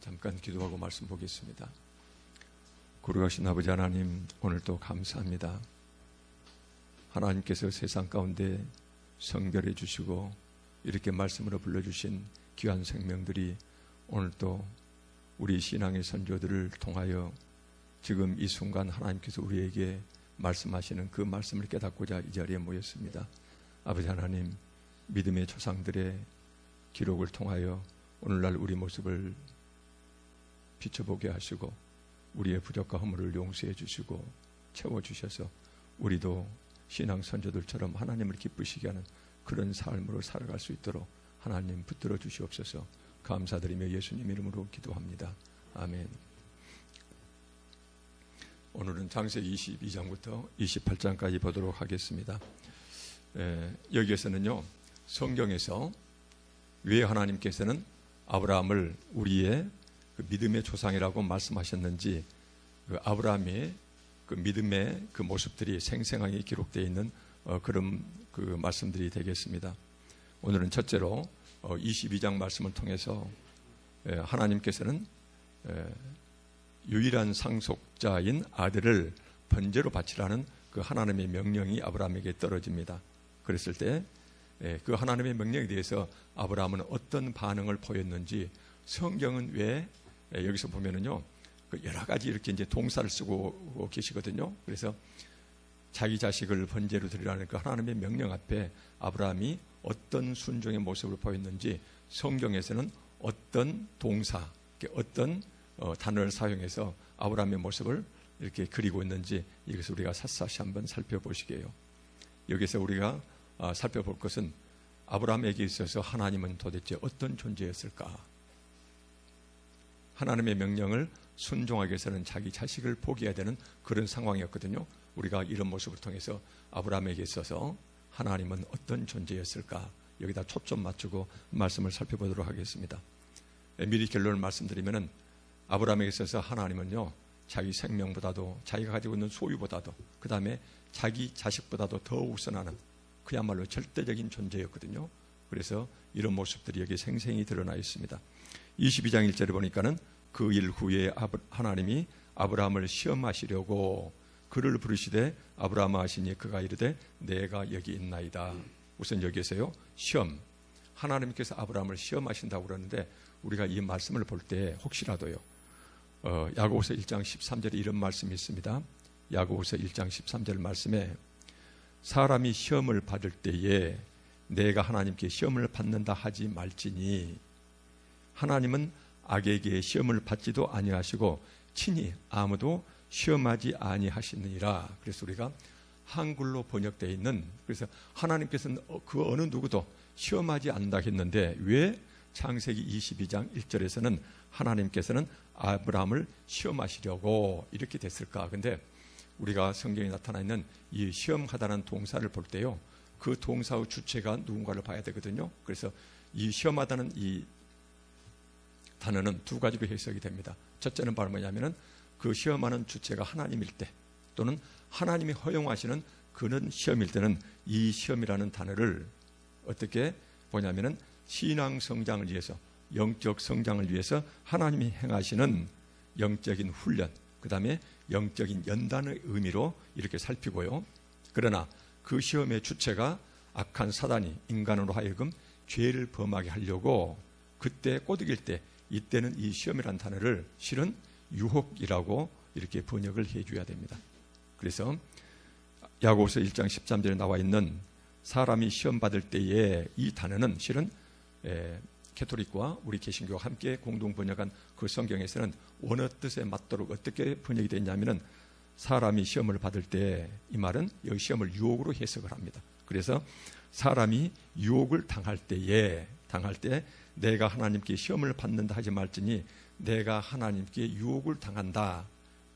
잠깐 기도하고 말씀 보겠습니다. 거룩하신 아버지 하나님, 오늘도 감사합니다. 하나님께서 세상 가운데 성별해 주시고 이렇게 말씀으로 불러주신 귀한 생명들이 오늘도 우리 신앙의 선조들을 통하여 지금 이 순간 하나님께서 우리에게 말씀하시는 그 말씀을 깨닫고자 이 자리에 모였습니다. 아버지 하나님, 믿음의 조상들의 기록을 통하여 오늘날 우리 모습을 비춰보게 하시고 우리의 부족과 허물을 용서해 주시고 채워주셔서 우리도 신앙 선조들처럼 하나님을 기쁘시게 하는 그런 삶으로 살아갈 수 있도록 하나님 붙들어 주시옵소서. 감사드리며 예수님 이름으로 기도합니다. 아멘. 오늘은 창세기 22장부터 28장까지 보도록 하겠습니다. 여기에서는요, 성경에서 왜 하나님께서는 아브라함을 우리의 그 믿음의 조상이라고 말씀하셨는지, 그 아브라함의 그 믿음의 그 모습들이 생생하게 기록되어 있는 그런 그 말씀들이 되겠습니다. 오늘은 첫째로 22장 말씀을 통해서 하나님께서는 유일한 상속자인 아들을 번제로 바치라는 그 하나님의 명령이 아브라함에게 떨어집니다. 그랬을 때 그 하나님의 명령에 대해서 아브라함은 어떤 반응을 보였는지 성경은 왜 여기서 보면은요, 여러 가지 이렇게 이제 동사를 쓰고 계시거든요. 그래서 자기 자식을 번제로 드리라는 그 하나님의 명령 앞에 아브라함이 어떤 순종의 모습을 보였는지 성경에서는 어떤 동사, 어떤 단어를 사용해서 아브라함의 모습을 이렇게 그리고 있는지 이것을 우리가 샅샅이 한번 살펴보시게요. 여기서 우리가 살펴볼 것은 아브라함에게 있어서 하나님은 도대체 어떤 존재였을까? 하나님의 명령을 순종하기 위해서는 자기 자식을 포기해야 되는 그런 상황이었거든요. 우리가 이런 모습을 통해서 아브라함에게 있어서 하나님은 어떤 존재였을까? 여기다 초점 맞추고 말씀을 살펴보도록 하겠습니다. 미리 결론을 말씀드리면은 아브라함에게 있어서 하나님은요, 자기 생명보다도 자기가 가지고 있는 소유보다도 그 다음에 자기 자식보다도 더 우선하는 그야말로 절대적인 존재였거든요. 그래서 이런 모습들이 여기 생생히 드러나 있습니다. 22장 1절에 보니까는 그 일 후에 하나님이 아브라함을 시험하시려고 그를 부르시되 아브라함아 하시니 그가 이르되 내가 여기 있나이다. 우선 여기에서요, 시험, 하나님께서 아브라함을 시험하신다고 그러는데 우리가 이 말씀을 볼 때 혹시라도요, 야고보서 1장 13절에 이런 말씀이 있습니다. 야고보서 1장 13절 말씀에 사람이 시험을 받을 때에 내가 하나님께 시험을 받는다 하지 말지니 하나님은 악에게 시험을 받지도 아니하시고 친히 아무도 시험하지 아니하시느니라. 그래서 우리가 한글로 번역되어 있는, 그래서 하나님께서는 그 어느 누구도 시험하지 않는다 했는데 왜 창세기 22장 1절에서는 하나님께서는 아브라함을 시험하시려고 이렇게 됐을까? 근데 우리가 성경에 나타나 있는 이 시험하다는 동사를 볼 때요, 그 동사의 주체가 누군가를 봐야 되거든요. 그래서 이 시험하다는 이 단어는 두 가지로 해석이 됩니다. 첫째는 바로 뭐냐면은 그 시험하는 주체가 하나님일 때, 또는 하나님이 허용하시는 그런 시험일 때는 이 시험이라는 단어를 어떻게 보냐면은 신앙 성장을 위해서, 영적 성장을 위해서 하나님이 행하시는 영적인 훈련, 그 다음에 영적인 연단의 의미로 이렇게 살피고요. 그러나 그 시험의 주체가 악한 사단이 인간으로 하여금 죄를 범하게 하려고 그때 꼬드길 때, 이때는 이 시험이라는 단어를 실은 유혹이라고 이렇게 번역을 해줘야 됩니다. 그래서 야고보서 1장 13절에 나와 있는 사람이 시험 받을 때에 이 단어는 실은 캐토릭과 우리 개신교와 함께 공동 번역한 그 성경에서는 원어 뜻에 맞도록 어떻게 번역이 됐냐면은 사람이 시험을 받을 때, 이 말은 여기 시험을 유혹으로 해석을 합니다. 그래서 사람이 유혹을 당할 때 내가 하나님께 시험을 받는다 하지 말지니 내가 하나님께 유혹을 당한다,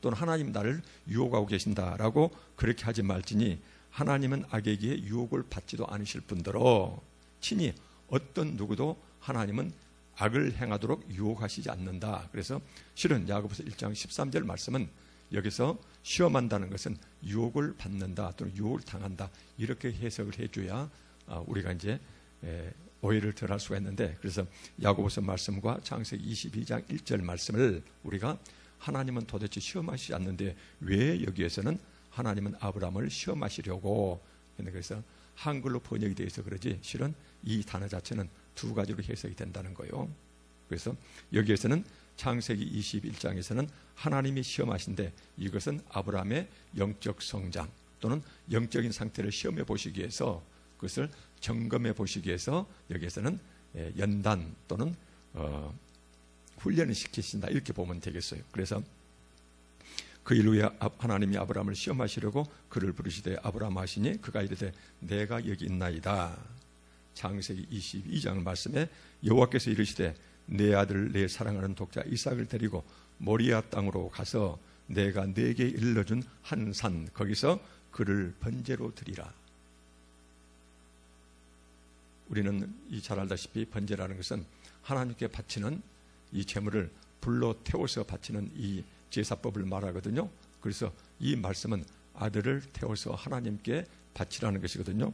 또는 하나님 나를 유혹하고 계신다라고 그렇게 하지 말지니 하나님은 악에게 유혹을 받지도 않으실 뿐더러 친히 어떤 누구도 하나님은 악을 행하도록 유혹하시지 않는다. 그래서 실은 야고보서 1장 13절 말씀은 여기서 시험한다는 것은 유혹을 받는다 또는 유혹을 당한다 이렇게 해석을 해줘야 우리가 이제 오해를 덜 할 수가 있는데, 그래서 야고보서 말씀과 창세기 22장 1절 말씀을 우리가 하나님은 도대체 시험하시지 않는데 왜 여기에서는 하나님은 아브라함을 시험하시려고, 그래서 한글로 번역이 되어 있어 그러지 실은 이 단어 자체는 두 가지로 해석이 된다는 거예요. 그래서 여기에서는 창세기 21장에서는 하나님이 시험하신데 이것은 아브라함의 영적 성장 또는 영적인 상태를 시험해 보시기 위해서, 그것을 점검해 보시기 위해서 여기에서는 연단 또는 훈련을 시키신다, 이렇게 보면 되겠어요. 그래서 그 일로 하나님이 아브라함을 시험하시려고 그를 부르시되 아브라함 하시니 그가 이르되 내가 여기 있나이다. 창세기 22장 말씀에 여호와께서 이르시되 내 아들 내 사랑하는 독자 이삭을 데리고 모리아 땅으로 가서 내가 네게 일러준 한 산 거기서 그를 번제로 드리라. 우리는 잘 알다시피 번제라는 것은 하나님께 바치는 이 제물을 불로 태워서 바치는 이 제사법을 말하거든요. 그래서 이 말씀은 아들을 태워서 하나님께 바치라는 것이거든요.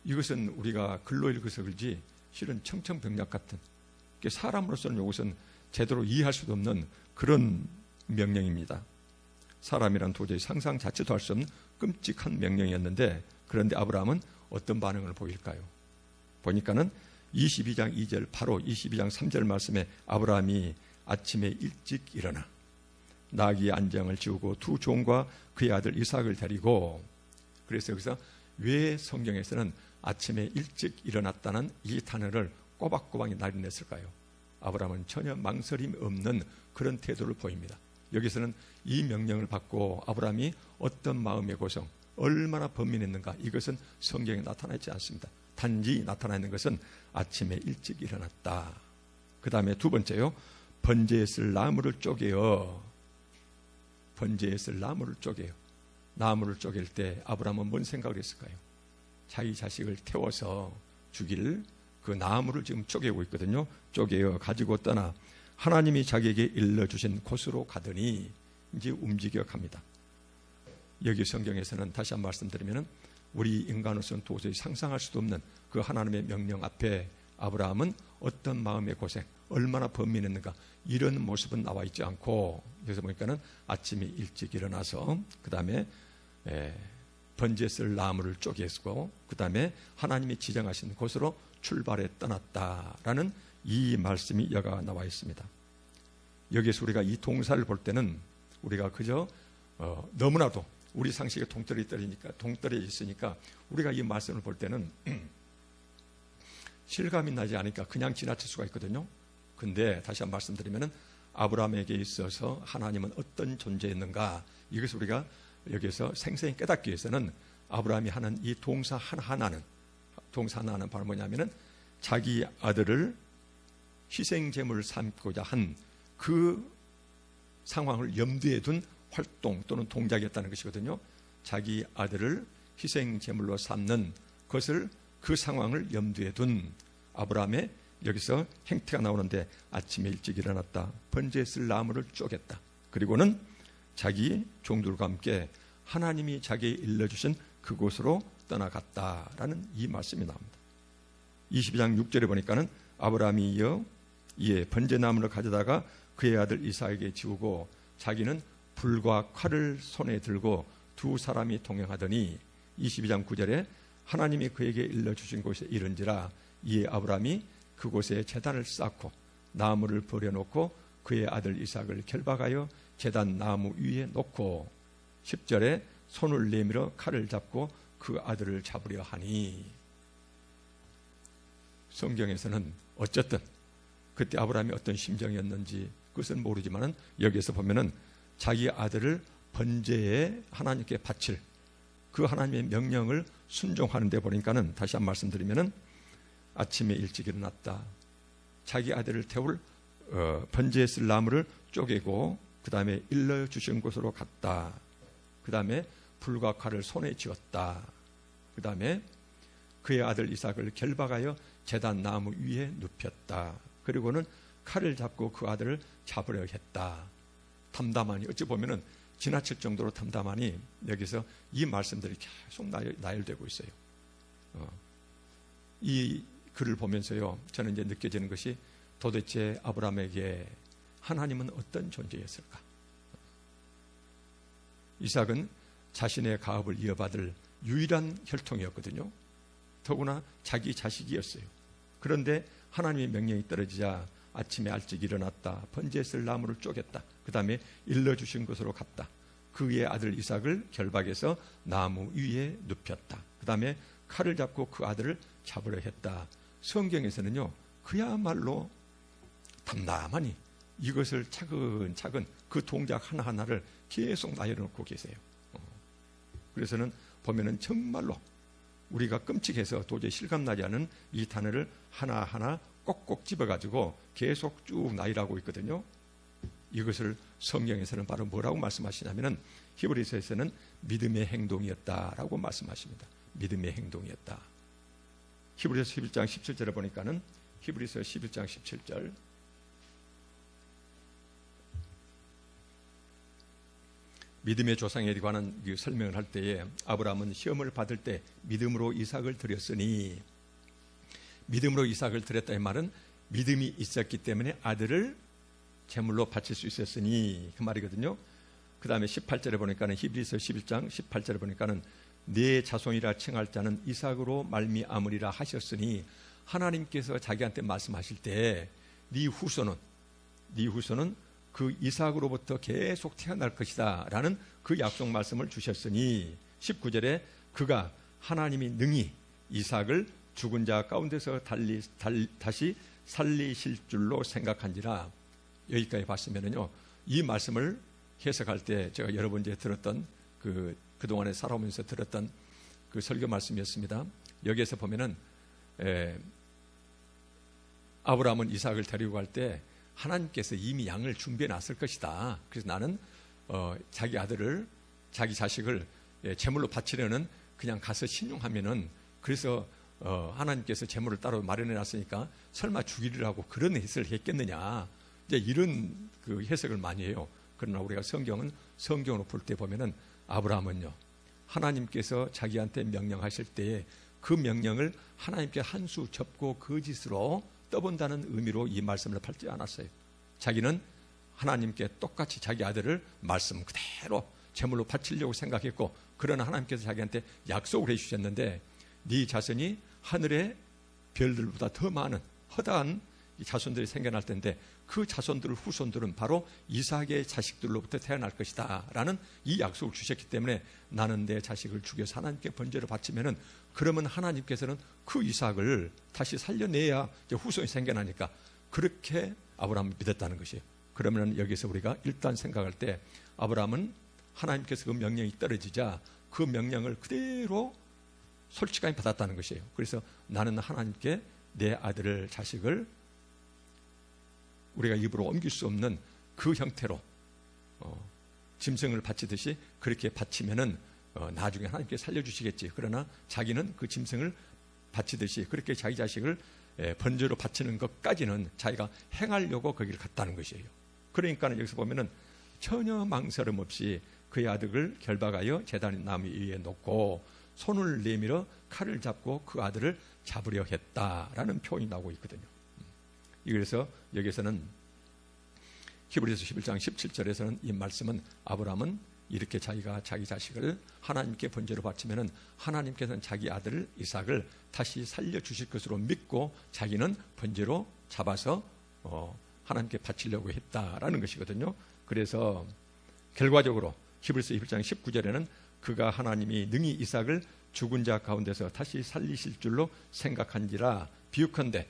이것은 우리가 글로 읽어서 그렇지 실은 청천벽력 같은, 사람으로서는 이것은 제대로 이해할 수도 없는 그런 명령입니다. 사람이란 도저히 상상 자체도 할 수 없는 끔찍한 명령이었는데, 그런데 아브라함은 어떤 반응을 보일까요? 보니까는 22장 2절 바로 22장 3절 말씀에 아브라함이 아침에 일찍 일어나 나귀의 안장을 지우고 두 종과 그의 아들 이삭을 데리고, 그래서 여기서 왜 성경에서는 아침에 일찍 일어났다는 이 단어를 꼬박꼬박 날려냈을까요? 아브라함은 전혀 망설임 없는 그런 태도를 보입니다. 여기서는 이 명령을 받고 아브라함이 어떤 마음의 고성, 얼마나 번민했는가, 이것은 성경에 나타나지 않습니다. 단지 나타나 있는 것은 아침에 일찍 일어났다. 그 다음에 두 번째요, 번제에 쓸 나무를 쪼개어. 번제에 쓸 나무를 쪼개요. 나무를 쪼갤 때 아브라함은 뭔 생각을 했을까요? 자기 자식을 태워서 죽일 그 나무를 지금 쪼개고 있거든요. 쪼개어 가지고 떠나 하나님이 자기에게 일러주신 곳으로 가더니 이제 움직여 갑니다. 여기 성경에서는 다시 한번 말씀드리면 우리 인간으로서는 도저히 상상할 수도 없는 그 하나님의 명령 앞에 아브라함은 어떤 마음의 고생, 얼마나 번민했는가, 이런 모습은 나와 있지 않고, 그래서 보니까는 아침에 일찍 일어나서 그 다음에 번제에 쓸 나무를 쪼개고 그 다음에 하나님이 지정하신 곳으로 출발해 떠났다라는 이 말씀이 여가 나와 있습니다. 여기에서 우리가 이 동사를 볼 때는 우리가 그저 너무나도 우리 상식에 동떨어져 있으니까 우리가 이 말씀을 볼 때는 실감이 나지 않으니까 그냥 지나칠 수가 있거든요. 근데 다시 한번 말씀드리면은 아브라함에게 있어서 하나님은 어떤 존재였는가, 이것을 우리가 여기서 생생히 깨닫기 위해서는 아브라함이 하는 이 동사 하나하나는 바로 뭐냐면은 자기 아들을 희생제물을 삼고자 한 그 상황을 염두에 둔 활동 또는 동작이었다는 것이거든요. 자기 아들을 희생제물로 삼는 것을, 그 상황을 염두에 둔 아브라함의 여기서 행태가 나오는데, 아침에 일찍 일어났다, 번제에 쓸 나무를 쪼갰다, 그리고는 자기 종들과 함께 하나님이 자기에게 일러주신 그곳으로 떠나갔다라는 이 말씀이 나옵니다. 22장 6절에 보니까는 아브라함이 이에 번제나무를 가져다가 그의 아들 이삭에게 지우고 자기는 불과 칼을 손에 들고 두 사람이 동행하더니, 22장 9절에 하나님이 그에게 일러주신 곳에 이른지라 이에 아브라함이 그곳에 제단을 쌓고 나무를 버려놓고 그의 아들 이삭을 결박하여 제단 나무 위에 놓고 10절에 손을 내밀어 칼을 잡고 그 아들을 잡으려 하니. 성경에서는 어쨌든 그때 아브라함이 어떤 심정이었는지 그것은 모르지만은 여기에서 보면은 자기 아들을 번제에 하나님께 바칠 그 하나님의 명령을 순종하는 데 보니까는, 다시 한 말씀드리면은 아침에 일찍 일어났다, 자기 아들을 태울 번제에 쓸 나무를 쪼개고 그 다음에 일러주신 곳으로 갔다, 그 다음에 불과 칼을 손에 쥐었다, 그 다음에 그의 아들 이삭을 결박하여 제단 나무 위에 눕혔다, 그리고는 칼을 잡고 그 아들을 잡으려 했다. 담담하니, 어찌 보면은 지나칠 정도로 담담하니 여기서 이 말씀들이 계속 나열되고 있어요. 이 글을 보면서요, 저는 이제 느껴지는 것이 도대체 아브라함에게 하나님은 어떤 존재였을까? 이삭은 자신의 가업을 이어받을 유일한 혈통이었거든요. 더구나 자기 자식이었어요. 그런데 하나님의 명령이 떨어지자 아침에 일찍 일어났다. 번제에 쓸 나무를 쪼갰다. 그 다음에 일러주신 곳으로 갔다. 그의 아들 이삭을 결박해서 나무 위에 눕혔다. 그 다음에 칼을 잡고 그 아들을 잡으려 했다. 성경에서는요, 그야말로 담담하니 이것을 차근차근 그 동작 하나하나를 계속 나열해놓고 계세요. 그래서는 보면은 정말로 우리가 끔찍해서 도저히 실감나지 않은 이 단어를 하나하나 꼭꼭 집어가지고 계속 쭉 나열하고 있거든요. 이것을 성경에서는 바로 뭐라고 말씀하시냐면은 히브리서에서는 믿음의 행동이었다라고 말씀하십니다. 믿음의 행동이었다. 히브리서 11장 17절에 보니까는 히브리서 11장 17절 믿음의 조상에 관한 설명을 할 때에 아브라함은 시험을 받을 때 믿음으로 이삭을 드렸으니, 믿음으로 이삭을 드렸다는 말은 믿음이 있었기 때문에 아들을 제물로 바칠 수 있었으니 그 말이거든요. 그 다음에 18절에 보니까는 히브리서 11장 18절에 보니까는 내 자손이라 칭할 자는 이삭으로 말미암으리라 하셨으니, 하나님께서 자기한테 말씀하실 때 네 후손은 그 이삭으로부터 계속 태어날 것이다 라는 그 약속 말씀을 주셨으니, 19절에 그가 하나님이 능히 이삭을 죽은 자 가운데서 다시 살리실 줄로 생각한지라. 여기까지 봤으면요, 이 말씀을 해석할 때 제가 여러 번 들었던 그동안에 살아오면서 들었던 그 설교 말씀이었습니다. 여기에서 보면은 아브라함은 이삭을 데리고 갈 때 하나님께서 이미 양을 준비해 놨을 것이다. 그래서 나는 자기 아들을, 자기 자식을 제물로 바치려는 그냥 가서 신용하면은, 그래서 하나님께서 제물을 따로 마련해 놨으니까 설마 죽이리라고 그런 해석을 했겠느냐, 이제 이런 그 해석을 많이 해요. 그러나 우리가 성경으로 볼 때 보면은 아브라함은요, 하나님께서 자기한테 명령하실 때에 그 명령을 하나님께 한 수 접고 거짓으로 떠본다는 의미로 이 말씀을 팔지 않았어요. 자기는 하나님께 똑같이 자기 아들을 말씀 그대로 제물로 바치려고 생각했고, 그러나 하나님께서 자기한테 약속을 해주셨는데, 네 자손이 하늘의 별들보다 더 많은 허다한 자손들이 생겨날 텐데 그 자손들 후손들은 바로 이삭의 자식들로부터 태어날 것이다 라는 이 약속을 주셨기 때문에, 나는 내 자식을 죽여서 하나님께 번제로 바치면은, 그러면 하나님께서는 그 이삭을 다시 살려내야 이제 후손이 생겨나니까 그렇게 아브라함을 믿었다는 것이에요. 그러면 여기서 우리가 일단 생각할 때 아브라함은 하나님께서 그 명령이 떨어지자 그 명령을 그대로 솔직하게 받았다는 것이에요. 그래서 나는 하나님께 내 아들을, 자식을 우리가 입으로 옮길 수 없는 그 형태로 짐승을 바치듯이 그렇게 바치면은 나중에 하나님께 살려주시겠지. 그러나 자기는 그 짐승을 바치듯이 그렇게 자기 자식을 번제로 바치는 것까지는 자기가 행하려고 거기를 갔다는 것이에요. 그러니까 여기서 보면은 전혀 망설임 없이 그의 아들을 결박하여 제단 나무 위에 놓고 손을 내밀어 칼을 잡고 그 아들을 잡으려 했다라는 표현이 나오고 있거든요. 그래서 여기서는 히브리서 11장 17절에서는 이 말씀은 아브라함은 이렇게 자기가 자기 자식을 하나님께 번제로 바치면은 하나님께서는 자기 아들 이삭을 다시 살려주실 것으로 믿고 자기는 번제로 잡아서 하나님께 바치려고 했다라는 것이거든요. 그래서 결과적으로 히브리서 11장 19절에는 그가 하나님이 능히 이삭을 죽은 자 가운데서 다시 살리실 줄로 생각한지라. 비유컨대,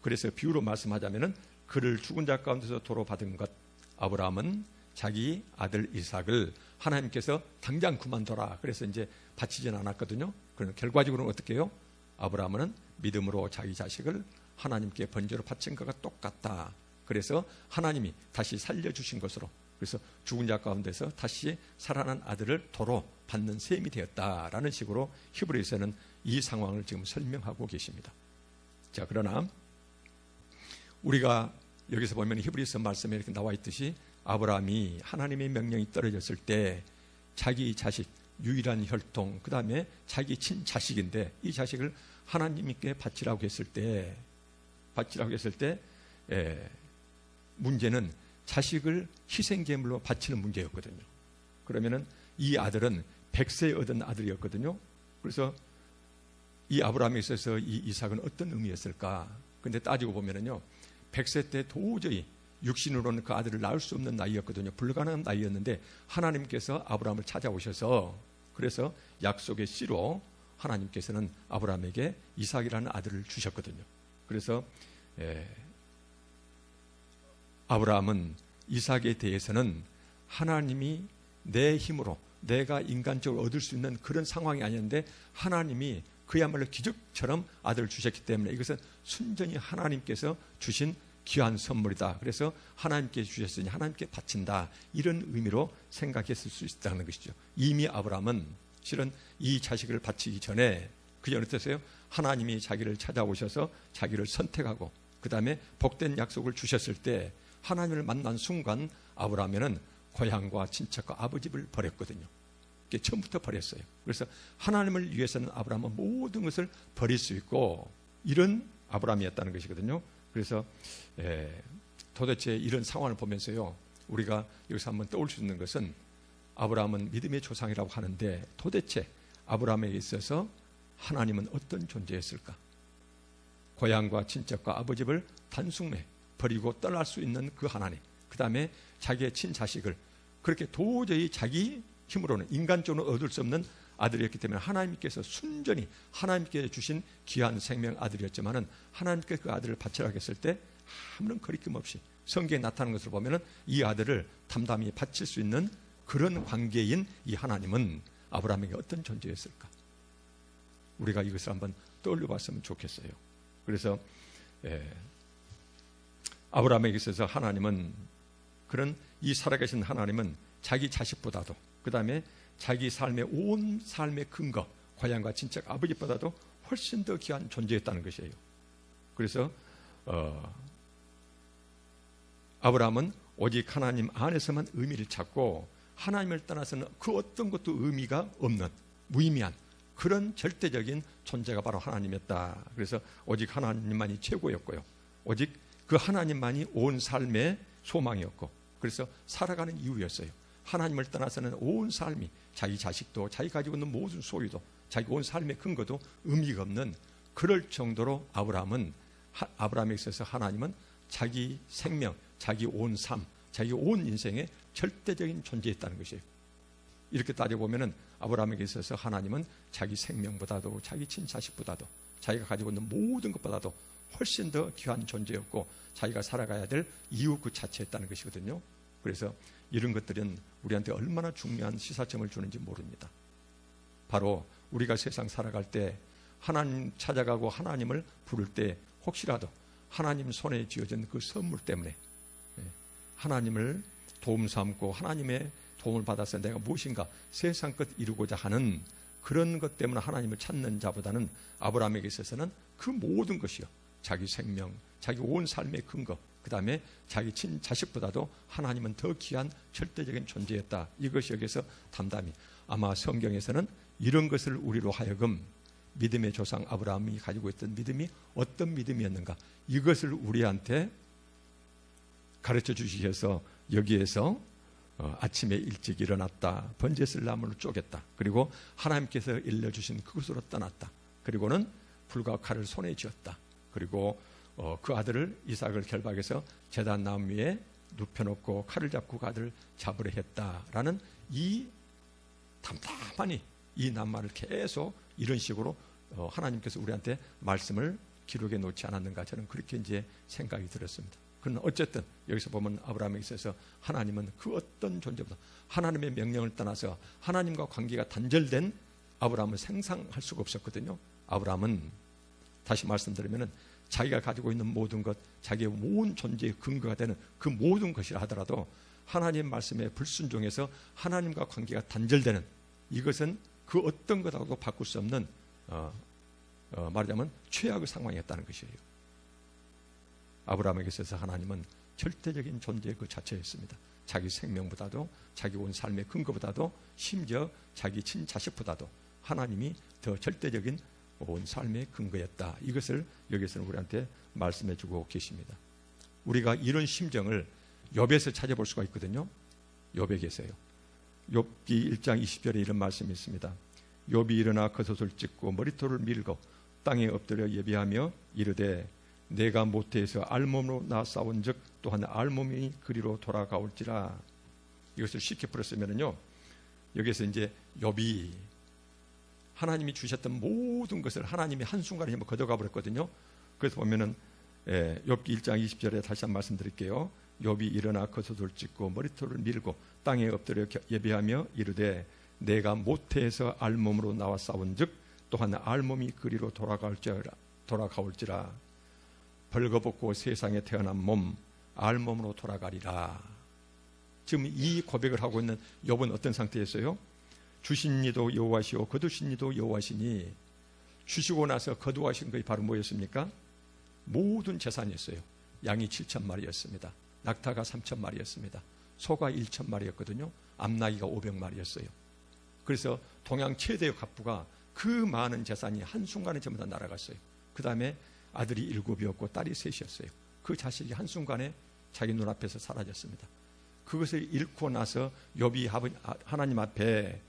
그래서 비유로 말씀하자면은 그를 죽은 자 가운데서 도로 받은 것, 아브라함은 자기 아들 이삭을 하나님께서 당장 그만둬라 그래서 이제 바치지는 않았거든요. 그러나 결과적으로는 어떻게 해요? 아브라함은 믿음으로 자기 자식을 하나님께 번제로 바친 것과 똑같다. 그래서 하나님이 다시 살려주신 것으로, 그래서 죽은 자 가운데서 다시 살아난 아들을 도로 받는 셈이 되었다라는 식으로 히브리서는 이 상황을 지금 설명하고 계십니다. 자, 그러나 우리가 여기서 보면 히브리서 말씀에 이렇게 나와 있듯이 아브라함이 하나님의 명령이 떨어졌을 때 자기 자식, 유일한 혈통, 그 다음에 자기 친자식인데 이 자식을 하나님께 바치라고 했을 때 문제는 자식을 희생제물로 바치는 문제였거든요. 그러면은 이 아들은 100세 얻은 아들이었거든요. 그래서 이 아브라함에 있어서 이 이삭은 어떤 의미였을까? 근데 따지고 보면은요, 100세 때 도저히 육신으로는 그 아들을 낳을 수 없는 나이였거든요. 불가능한 나이였는데 하나님께서 아브라함을 찾아오셔서 그래서 약속의 씨로 하나님께서는 아브라함에게 이삭이라는 아들을 주셨거든요. 그래서 아브라함은 이삭에 대해서는 하나님이 내 힘으로 내가 인간적으로 얻을 수 있는 그런 상황이 아니었는데 하나님이 그야말로 기적처럼 아들을 주셨기 때문에 이것은 순전히 하나님께서 주신 귀한 선물이다. 그래서 하나님께 주셨으니 하나님께 바친다. 이런 의미로 생각했을 수 있다는 것이죠. 이미 아브라함은 실은 이 자식을 바치기 전에 그전 어땠어요? 하나님이 자기를 찾아오셔서 자기를 선택하고 그 다음에 복된 약속을 주셨을 때 하나님을 만난 순간 아브라함은 고향과 친척과 아버지를 버렸거든요. 처음부터 버렸어요. 그래서 하나님을 위해서는 아브라함은 모든 것을 버릴 수 있고 이런 아브라함이었다는 것이거든요. 그래서 도대체 이런 상황을 보면서요, 우리가 여기서 한번 떠올 수 있는 것은 아브라함은 믿음의 조상이라고 하는데 도대체 아브라함에게 있어서 하나님은 어떤 존재였을까? 고향과 친척과 아버지를 단숨에 버리고 떠날 수 있는 그 하나님, 그 다음에 자기의 친자식을 그렇게 도저히 자기 힘으로는 인간적으로 얻을 수 없는 아들이었기 때문에 하나님께서 순전히 하나님께 주신 귀한 생명 아들이었지만은 하나님께 그 아들을 바치라고 했을 때 아무런 거리낌 없이 성경에 나타나는 것을 보면은 이 아들을 담담히 바칠 수 있는 그런 관계인 이 하나님은 아브라함에게 어떤 존재였을까? 우리가 이것을 한번 떠올려 봤으면 좋겠어요. 그래서 아브라함에게 있어서 하나님은 그런 이 살아계신 하나님은 자기 자식보다도 그 다음에 자기 삶의 온 삶의 근거 고향과 친척 아버지보다도 훨씬 더 귀한 존재였다는 것이에요. 그래서 아브라함은 오직 하나님 안에서만 의미를 찾고 하나님을 떠나서는 그 어떤 것도 의미가 없는 무의미한 그런 절대적인 존재가 바로 하나님이었다. 그래서 오직 하나님만이 최고였고요. 오직 그 하나님만이 온 삶의 소망이었고 그래서 살아가는 이유였어요. 하나님을 떠나서는 온 삶이 자기 자식도 자기 가지고 있는 모든 소유도 자기 온 삶의 근거도 의미가 없는 그럴 정도로 아브라함에 있어서 하나님은 자기 생명, 자기 온 삶, 자기 온 인생의 절대적인 존재였다는 것이에요. 이렇게 따져보면 아브라함에게 있어서 하나님은 자기 생명보다도 자기 친자식보다도 자기가 가지고 있는 모든 것보다도 훨씬 더 귀한 존재였고 자기가 살아가야 될 이유 그 자체였다는 것이거든요. 그래서 이런 것들은 우리한테 얼마나 중요한 시사점을 주는지 모릅니다. 바로 우리가 세상 살아갈 때 하나님 찾아가고 하나님을 부를 때 혹시라도 하나님 손에 쥐어진 그 선물 때문에 하나님을 도움 삼고 하나님의 도움을 받아서 내가 무엇인가 세상 것 이루고자 하는 그런 것 때문에 하나님을 찾는 자보다는 아브라함에게 있어서는 그 모든 것이요, 자기 생명, 자기 온 삶의 근거, 그 다음에 자기 친자식보다도 하나님은 더 귀한 절대적인 존재였다. 이것이 여기서 담담히 아마 성경에서는 이런 것을 우리로 하여금 믿음의 조상 아브라함이 가지고 있던 믿음이 어떤 믿음이었는가 이것을 우리한테 가르쳐 주시기 위해서 여기에서 아침에 일찍 일어났다, 번제슬 나무를 쪼갰다, 그리고 하나님께서 일러주신 그곳으로 떠났다, 그리고는 불과 칼을 손에 쥐었다, 그리고 그 아들을 이삭을 결박해서 제단 나무 위에 눕혀놓고 칼을 잡고 그 아들을 잡으려 했다라는 이 담담하니 이 낱말을 계속 이런 식으로 하나님께서 우리한테 말씀을 기록해 놓지 않았는가, 저는 그렇게 이제 생각이 들었습니다. 그러나 어쨌든 여기서 보면 아브라함에 있어서 하나님은 그 어떤 존재보다 하나님의 명령을 떠나서 하나님과 관계가 단절된 아브라함을 상상할 수가 없었거든요. 아브라함은 다시 말씀드리면 자기가 가지고 있는 모든 것, 자기의 온 존재의 근거가 되는 그 모든 것이라 하더라도 하나님 말씀에 불순종해서 하나님과 관계가 단절되는 이것은 그 어떤 것하고도 바꿀 수 없는 말하자면 최악의 상황이었다는 것이에요. 아브라함에게 있어서 하나님은 절대적인 존재의 그 자체였습니다. 자기 생명보다도 자기 온 삶의 근거보다도 심지어 자기 친자식보다도 하나님이 더 절대적인 온 삶의 근거였다. 이것을 여기서는 우리한테 말씀해 주고 계십니다. 우리가 이런 심정을 욥에서 찾아볼 수가 있거든요. 욥에게서요. 욥기 1장 20절에 이런 말씀이 있습니다. 욥이 일어나 겉옷을 찢고 머리털을 밀고 땅에 엎드려 예비하며 이르되 내가 모태에서 알몸으로 나 싸운즉 또한 알몸이 그리로 돌아가올지라. 이것을 쉽게 풀었으면요, 여기서 이제 욥이 하나님이 주셨던 모든 것을 하나님이 한순간에 걷어가 버렸거든요. 그래서 보면은 욥기 1장 20절에 다시 한번 말씀드릴게요. 욥이 일어나 겉옷을 찢고 머리털을 밀고 땅에 엎드려 예비하며 이르되 내가 모태에서 알몸으로 나와 싸운즉 또한 알몸이 그리로 돌아가올지라. 벌거벗고 세상에 태어난 몸 알몸으로 돌아가리라. 지금 이 고백을 하고 있는 욥은 어떤 상태였어요? 주신 이도 여호와시오 거두신 이도 여호와시니. 주시고 나서 거두하신 것이 바로 뭐였습니까? 모든 재산이었어요. 양이 7,000마리였습니다. 낙타가 3,000마리였습니다. 소가 1,000마리였거든요. 암나귀가 500마리였어요. 그래서 동양 최대의 갑부가 그 많은 재산이 한순간에 전부 다 날아갔어요. 그 다음에 아들이 7이었고 딸이 3이었어요. 그 자식이 한순간에 자기 눈앞에서 사라졌습니다. 그것을 잃고 나서 욥이 하나님 앞에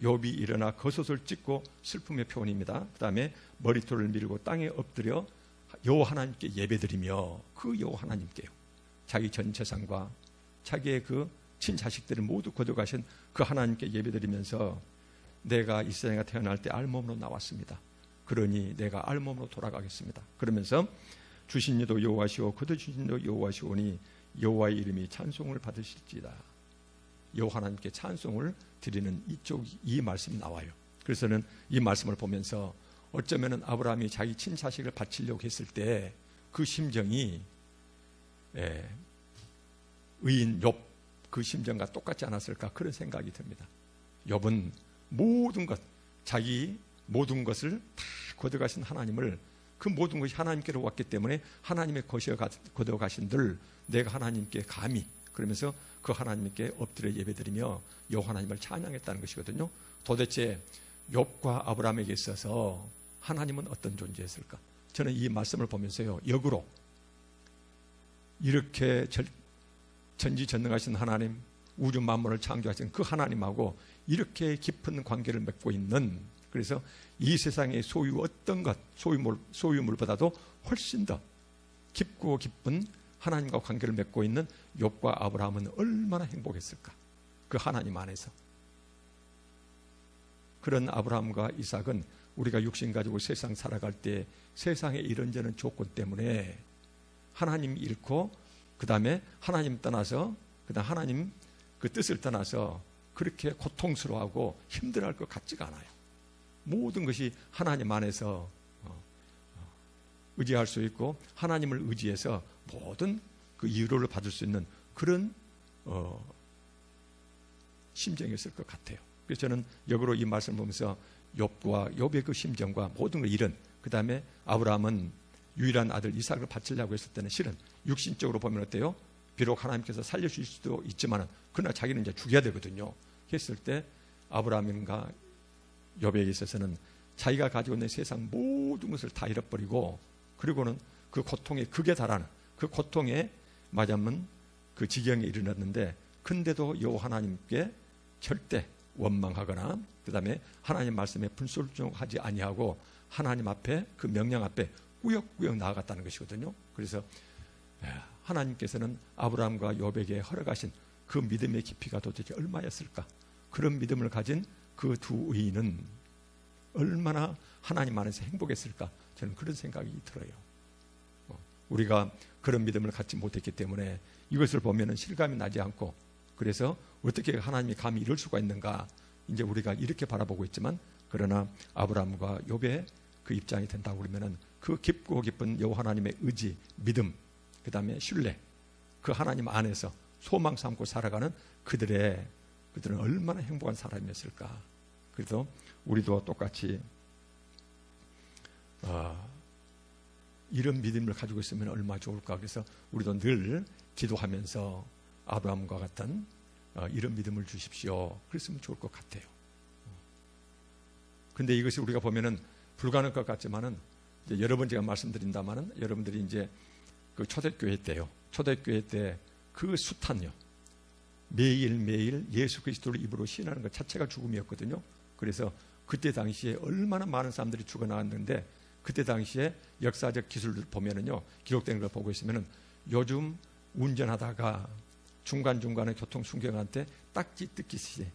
욥이 일어나 겉옷을 찢고 슬픔의 표현입니다. 그 다음에 머리털을 밀고 땅에 엎드려 여호와 하나님께 예배드리며, 그 여호와 하나님께요, 자기 전 재산과 자기의 그 친자식들을 모두 거둬가신 그 하나님께 예배드리면서 내가 이 세상에 태어날 때 알몸으로 나왔습니다. 그러니 내가 알몸으로 돌아가겠습니다. 그러면서 주신 이도 여호와시오 거두신 이도 여호와시오니 여호와의 이름이 찬송을 받으실지다. 여호와 하나님께 찬송을 드리는 이 말씀이 나와요. 그래서는 이 말씀을 보면서 어쩌면은 아브라함이 자기 친자식을 바치려고 했을 때 그 심정이 의인 욥 그 심정과 똑같지 않았을까, 그런 생각이 듭니다. 욥은 모든 것, 자기 모든 것을 다 거둬가신 하나님을, 그 모든 것이 하나님께로 왔기 때문에 하나님의 것이 거둬가신들 내가 하나님께 감히, 그러면서 그 하나님께 엎드려 예배드리며 여호와 하나님을 찬양했다는 것이거든요. 도대체 욥과 아브라함에게 있어서 하나님은 어떤 존재였을까? 저는 이 말씀을 보면서요, 역으로 이렇게 전지전능하신 하나님, 우주 만물을 창조하신 그 하나님하고 이렇게 깊은 관계를 맺고 있는, 그래서 이 세상의 소유 어떤 것, 소유물보다도 훨씬 더 깊고 깊은 하나님과 관계를 맺고 있는 욥과 아브라함은 얼마나 행복했을까? 그 하나님 안에서. 그런 아브라함과 이삭은 우리가 육신 가지고 세상 살아갈 때 세상의 이런저런 조건 때문에 하나님 잃고, 그 다음에 하나님 떠나서, 그 다음 하나님 그 뜻을 떠나서 그렇게 고통스러워하고 힘들어할 것 같지가 않아요. 모든 것이 하나님 안에서 의지할 수 있고 하나님을 의지해서 모든 그 위로를 받을 수 있는 그런 심정이었을 것 같아요. 그래서 저는 역으로 이 말씀을 보면서 욥의 그 심정과 모든 걸 잃은, 그 다음에 아브라함은 유일한 아들 이삭을 바치려고 했을 때는 실은 육신적으로 보면 어때요? 비록 하나님께서 살려주실 수도 있지만 그러나 자기는 이제 죽여야 되거든요. 했을 때 아브라함과 욥에 있어서는 자기가 가지고 있는 세상 모든 것을 다 잃어버리고, 그리고는 그 고통에 극에 달하는, 그 고통에 맞으면 그 지경에 이르렀는데, 근데도 여호와 하나님께 절대 원망하거나 그 다음에 하나님 말씀에 불순종하지 아니하고 하나님 앞에, 그 명령 앞에 꾸역꾸역 나아갔다는 것이거든요. 그래서 하나님께서는 아브라함과 욥에게 허락하신 그 믿음의 깊이가 도대체 얼마였을까? 그런 믿음을 가진 그 두 의인은 얼마나 하나님 안에서 행복했을까? 저는 그런 생각이 들어요. 우리가 그런 믿음을 갖지 못했기 때문에 이것을 보면은 실감이 나지 않고, 그래서 어떻게 하나님이 감히 이럴 수가 있는가, 이제 우리가 이렇게 바라보고 있지만, 그러나 아브라함과 욥의 그 입장이 된다고 그러면은 그 깊고 깊은 여호와 하나님의 의지, 믿음, 그 다음에 신뢰, 그 하나님 안에서 소망 삼고 살아가는 그들은 얼마나 행복한 사람이었을까. 그래서 우리도 똑같이 이런 믿음을 가지고 있으면 얼마나 좋을까. 그래서 우리도 늘 기도하면서 아브라함과 같은 이런 믿음을 주십시오, 그랬으면 좋을 것 같아요. 근데 이것이 우리가 보면은 불가능할 것 같지만은 이제 여러 번 제가 말씀드린다마는 여러분들이 이제 그 초대교회 때요. 초대교회 때 그 숱한요. 매일매일 예수 그리스도를 입으로 신하는 것 자체가 죽음이었거든요. 그래서 그때 당시에 얼마나 많은 사람들이 죽어나왔는데 그때 당시에 역사적 기술을 보면은요. 기록된 걸 보고 있으면은 요즘 운전하다가 중간중간에 교통 순경한테 딱지 뜯기시지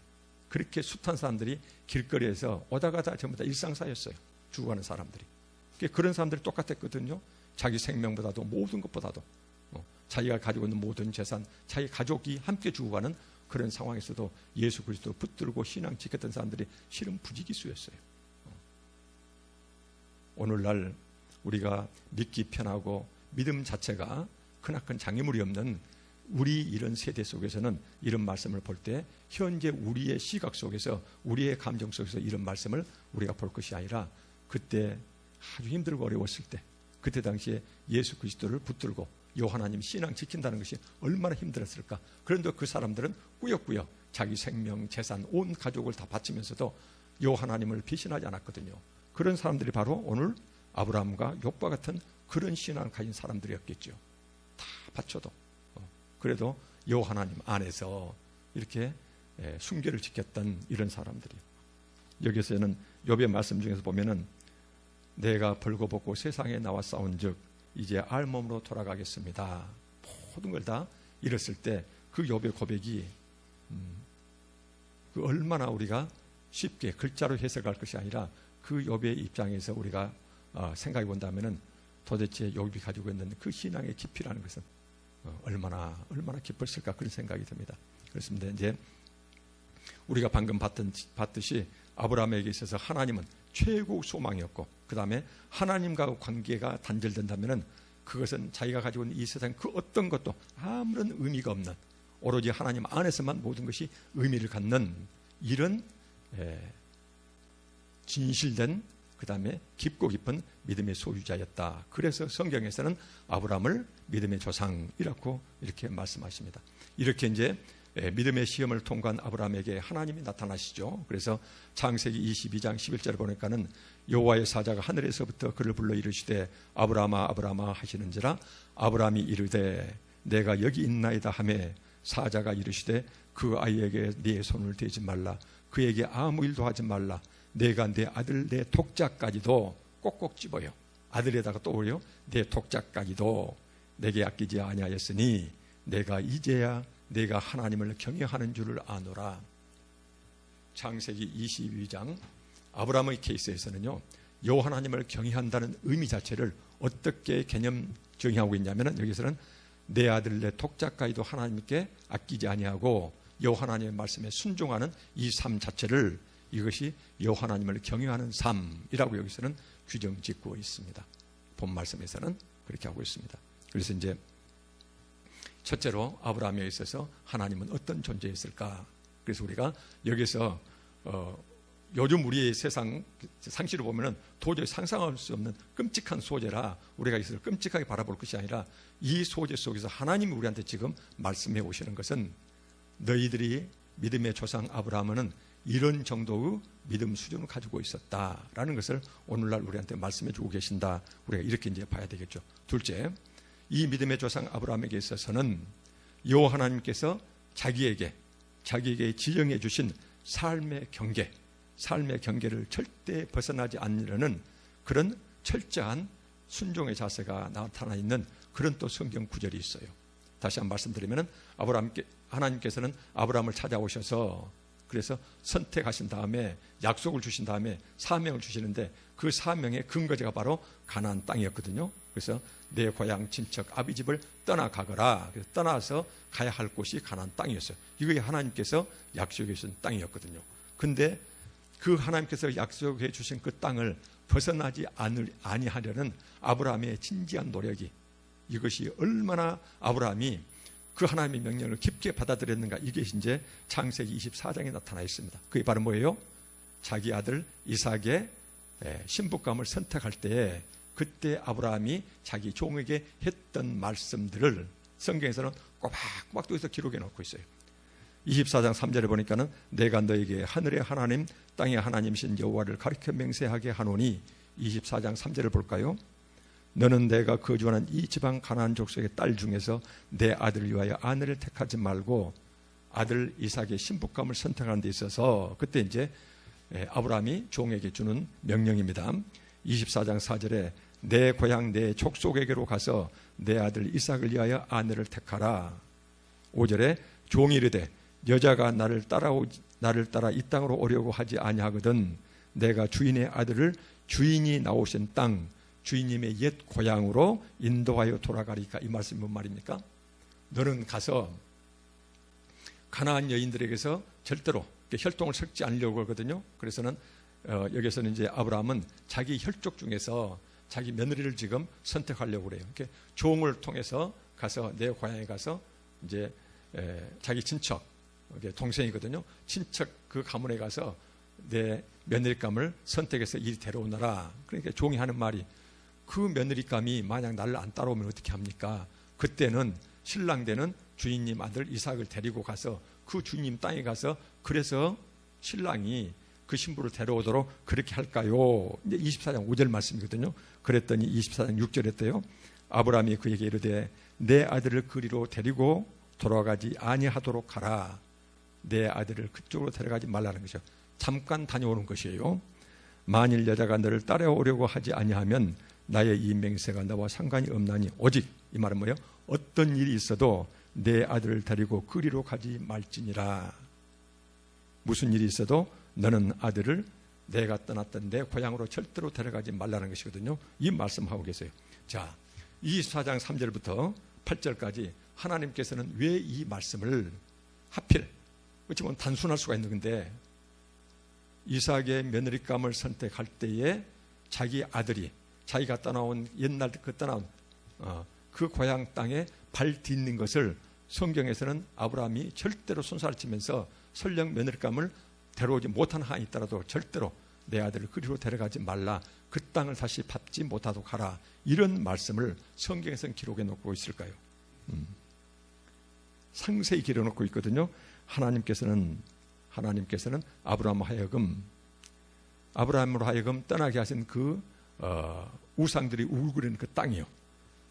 그렇게 숱한 사람들이 길거리에서 오다가다 전부 다 일상사였어요. 죽어가는 사람들이. 그런 사람들이 똑같았거든요. 자기 생명보다도 모든 것보다도 자기가 가지고 있는 모든 재산, 자기 가족이 함께 죽어가는 그런 상황에서도 예수 그리스도를 붙들고 신앙 지켰던 사람들이 실은 부지기수였어요. 오늘날 우리가 믿기 편하고 믿음 자체가 크나큰 장애물이 없는 우리 이런 세대 속에서는 이런 말씀을 볼 때 현재 우리의 시각 속에서 우리의 감정 속에서 이런 말씀을 우리가 볼 것이 아니라 그때 아주 힘들고 어려웠을 때 그때 당시에 예수 그리스도를 붙들고 요 하나님 신앙 지킨다는 것이 얼마나 힘들었을까. 그런데 그 사람들은 꾸역꾸역 자기 생명, 재산, 온 가족을 다 바치면서도 요 하나님을 배신하지 않았거든요. 그런 사람들이 바로 오늘 아브라함과 욥과 같은 그런 신앙을 가진 사람들이었겠죠. 다 바쳐도 그래도 요 하나님 안에서 이렇게 순결을 지켰던 이런 사람들이요. 여기서는 욥의 말씀 중에서 보면은 내가 벌거벗고 세상에 나와 싸운즉 이제 알몸으로 돌아가겠습니다. 모든 걸 다 잃었을 때 그 욥의 고백이 그 얼마나 우리가 쉽게 글자로 해석할 것이 아니라 그 욥의 입장에서 우리가 생각해 본다면은 도대체 욥이 가지고 있는 그 신앙의 깊이라는 것은 얼마나 깊었을까 그런 생각이 듭니다. 그렇습니다. 이제 우리가 방금 봤듯이 아브라함에게 있어서 하나님은 최고 소망이었고 그 다음에 하나님과 관계가 단절된다면은 그것은 자기가 가지고 있는 이 세상 그 어떤 것도 아무런 의미가 없는 오로지 하나님 안에서만 모든 것이 의미를 갖는 이런 진실된 그 다음에 깊고 깊은 믿음의 소유자였다. 그래서 성경에서는 아브라함을 믿음의 조상이라고 이렇게 말씀하십니다. 이렇게 이제 믿음의 시험을 통과한 아브라함에게 하나님이 나타나시죠. 그래서 창세기 22장 11절을 보니까는 여호와의 사자가 하늘에서부터 그를 불러 이르시되 아브라함아 아브라함아 하시는지라 아브라함이 이르되 내가 여기 있나이다 하매 사자가 이르시되 그 아이에게 네 손을 대지 말라 그에게 아무 일도 하지 말라 내가 내 아들 내 독자까지도 꼭꼭 집어요. 아들에다가 또 오려 내 독자까지도 내게 아끼지 아니하였으니 내가 이제야 내가 하나님을 경외하는 줄을 아노라. 창세기 22장 아브라함의 케이스에서는요 여호와 하나님을 경외한다는 의미 자체를 어떻게 개념 정의하고 있냐면은 여기서는 내 아들 내 독자까지도 하나님께 아끼지 아니하고 여호와 하나님의 말씀에 순종하는 이 삶 자체를 이것이 여호와 하나님을 경외하는 삶이라고 여기서는 규정 짓고 있습니다. 본 말씀에서는 그렇게 하고 있습니다. 그래서 이제 첫째로 아브라함에 있어서 하나님은 어떤 존재였을까? 그래서 우리가 여기서 요즘 우리의 세상 상식으로 보면은 도저히 상상할 수 없는 끔찍한 소재라 우리가 이것을 끔찍하게 바라볼 것이 아니라 이 소재 속에서 하나님이 우리한테 지금 말씀해 오시는 것은 너희들이 믿음의 조상 아브라함은 이런 정도의 믿음 수준을 가지고 있었다라는 것을 오늘날 우리한테 말씀해 주고 계신다. 우리가 이렇게 이제 봐야 되겠죠. 둘째, 이 믿음의 조상 아브라함에게 있어서는 여호와 하나님께서 자기에게 지정해 주신 삶의 경계를 절대 벗어나지 않으려는 그런 철저한 순종의 자세가 나타나 있는 그런 또 성경 구절이 있어요. 다시 한번 말씀드리면 하나님께서는 아브라함을 찾아오셔서 그래서 선택하신 다음에 약속을 주신 다음에 사명을 주시는데 그 사명의 근거지가 바로 가나안 땅이었거든요. 그래서 내 고향 친척 아비 집을 떠나가거라. 그래서 떠나서 가야 할 곳이 가나안 땅이었어요. 이게 하나님께서 약속해 주신 땅이었거든요. 근데 그 하나님께서 약속해 주신 그 땅을 벗어나지 아니하려는 아브라함의 진지한 노력이 이것이 얼마나 아브라함이 그 하나님의 명령을 깊게 받아들였는가 이게 이제 창세기 24장에 나타나 있습니다. 그게 바로 뭐예요? 자기 아들 이삭의 신부감을 선택할 때 그때 아브라함이 자기 종에게 했던 말씀들을 성경에서는 꼬박꼬박 또해서 기록해 놓고 있어요. 24장 3절에 보니까는 내가 너에게 하늘의 하나님 땅의 하나님이신 여호와를 가르쳐 맹세하게 하노니 24장 3절을 볼까요? 너는 내가 거주하는 이 지방 가나안 족속의 딸 중에서 내 아들을 위하여 아내를 택하지 말고 아들 이삭의 신부감을 선택하는 데 있어서, 그때 이제 아브라함이 종에게 주는 명령입니다. 24장 4절에 내 고향 내 족속에게로 가서 내 아들 이삭을 위하여 아내를 택하라. 5절에 종이 이르되 여자가 나를 따라 이 땅으로 오려고 하지 아니하거든 내가 주인의 아들을 주인이 나오신 땅 주인님의 옛 고향으로 인도하여 돌아가리까. 이 말씀이 뭔 말입니까? 너는 가서 가나안 여인들에게서 절대로 혈통을 섞지 않으려고 하거든요. 그래서는 여기서는 이제 아브라함은 자기 혈족 중에서 자기 며느리를 지금 선택하려고 그래요. 이렇게 종을 통해서 가서 내 고향에 가서 이제 자기 친척, 동생이거든요. 친척 그 가문에 가서 내 며느리감을 선택해서 이리 데려오너라. 그러니까 종이 하는 말이, 그 며느리감이 만약 나를 안 따라오면 어떻게 합니까? 그때는 신랑 되는 주인님 아들 이삭을 데리고 가서 그 주인님 땅에 가서 그래서 신랑이 그 신부를 데려오도록 그렇게 할까요? 이제 24장 5절 말씀이거든요. 그랬더니 24장 6절에 했대요. 아브라함이 그에게 이르되 내 아들을 그리로 데리고 돌아가지 아니하도록 하라. 내 아들을 그쪽으로 데려가지 말라는 것이요. 잠깐 다녀오는 것이에요. 만일 여자가 너를 따라오려고 하지 아니하면 나의 이 맹세가 너와 상관이 없나니 오직, 이 말은 뭐예요? 어떤 일이 있어도 내 아들을 데리고 그리로 가지 말지니라. 무슨 일이 있어도 너는 아들을 내가 떠났던 내 고향으로 절대로 데려가지 말라는 것이거든요. 이 말씀하고 계세요. 자, 24장 3절부터 8절까지 하나님께서는 왜 이 말씀을 하필, 어찌 보면 단순할 수가 있는 건데, 이삭의 며느리감을 선택할 때에 자기 아들이 자기가 떠나온 옛날 그 고향 땅에 발 딛는 것을 성경에서는 아브라함이 절대로 손살을 치면서 설령 며느리감을 데려오지 못한 한이 있더라도 절대로 내 아들을 그리로 데려가지 말라. 그 땅을 다시 밟지 못하도록 하라. 이런 말씀을 성경에서는 기록해 놓고 있을까요? 상세히 기록해 놓고 있거든요. 하나님께서는 아브라함으로 하여금 떠나게 하신 그 우상들이 우글거리는 그 땅이요,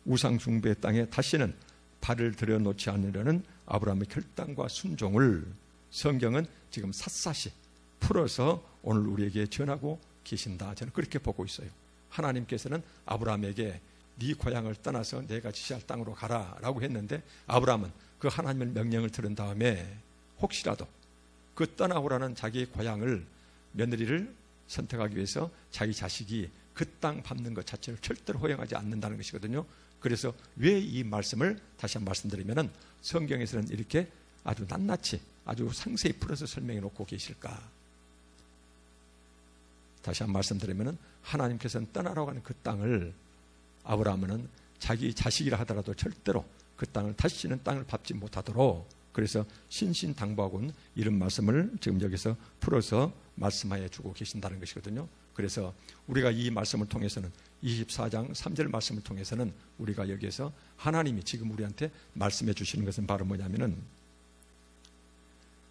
우상 숭배의 땅에 다시는 발을 들여놓지 않으려는 아브라함의 결단과 순종을 성경은 지금 샅샅이 풀어서 오늘 우리에게 전하고 계신다. 저는 그렇게 보고 있어요. 하나님께서는 아브라함에게 네 고향을 떠나서 내가 지시할 땅으로 가라라고 했는데, 아브라함은 그 하나님의 명령을 들은 다음에 혹시라도 그 떠나오라는 자기의 고향을, 며느리를 선택하기 위해서 자기 자식이 그 땅 밟는 것 자체를 절대로 허용하지 않는다는 것이거든요. 그래서 왜 이 말씀을 다시 한번 말씀드리면은 성경에서는 이렇게 아주 낱낱이 아주 상세히 풀어서 설명해 놓고 계실까? 다시 한번 말씀드리면은 하나님께서는 떠나라고 하는 그 땅을 아브라함은 자기 자식이라 하더라도 절대로 그 땅을 다시는 땅을 밟지 못하도록, 그래서 신신당부하고는 이런 말씀을 지금 여기서 풀어서 말씀하여 주고 계신다는 것이거든요. 그래서 우리가 이 말씀을 통해서는 24장 3절 말씀을 통해서는 우리가 여기에서 하나님이 지금 우리한테 말씀해 주시는 것은 바로 뭐냐면은,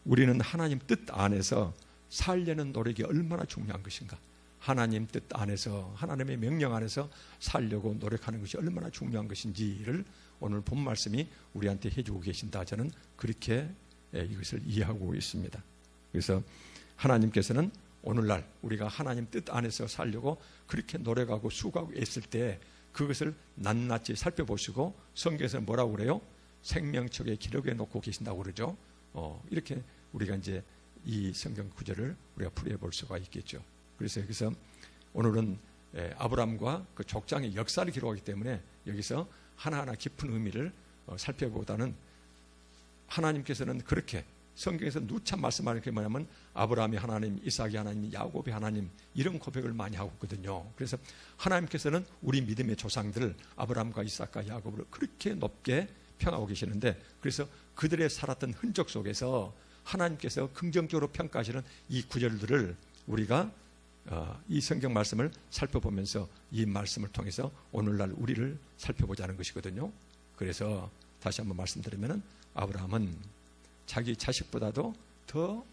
우리는 하나님 뜻 안에서 살려는 노력이 얼마나 중요한 것인가, 하나님 뜻 안에서, 하나님의 명령 안에서 살려고 노력하는 것이 얼마나 중요한 것인지를 오늘 본 말씀이 우리한테 해주고 계신다. 저는 그렇게 이것을 이해하고 있습니다. 그래서 하나님께서는 오늘날 우리가 하나님 뜻 안에서 살려고 그렇게 노력하고 수고하고 있을 때 그것을 낱낱이 살펴보시고, 성경에서는 뭐라고 그래요? 생명책에 기록해 놓고 계신다고 그러죠. 이렇게 우리가 이제 이 성경 구절을 우리가 풀이해 볼 수가 있겠죠. 그래서 여기서 오늘은 아브라함과 그 족장의 역사를 기록하기 때문에 여기서 하나하나 깊은 의미를 살펴보다는, 하나님께서는 그렇게 성경에서 누차 말씀하는 게 뭐냐면 아브라함이 하나님, 이삭이 하나님, 야곱이 하나님, 이런 고백을 많이 하고 있거든요. 그래서 하나님께서는 우리 믿음의 조상들을 아브라함과 이삭과 야곱을 그렇게 높게 평하고 계시는데, 그래서 그들의 살았던 흔적 속에서 하나님께서 긍정적으로 평가하시는 이 구절들을 우리가 이 성경 말씀을 살펴보면서 이 말씀을 통해서 오늘날 우리를 살펴보자는 것이거든요. 그래서 다시 한번 말씀드리면 아브라함은 자기 자식보다도 더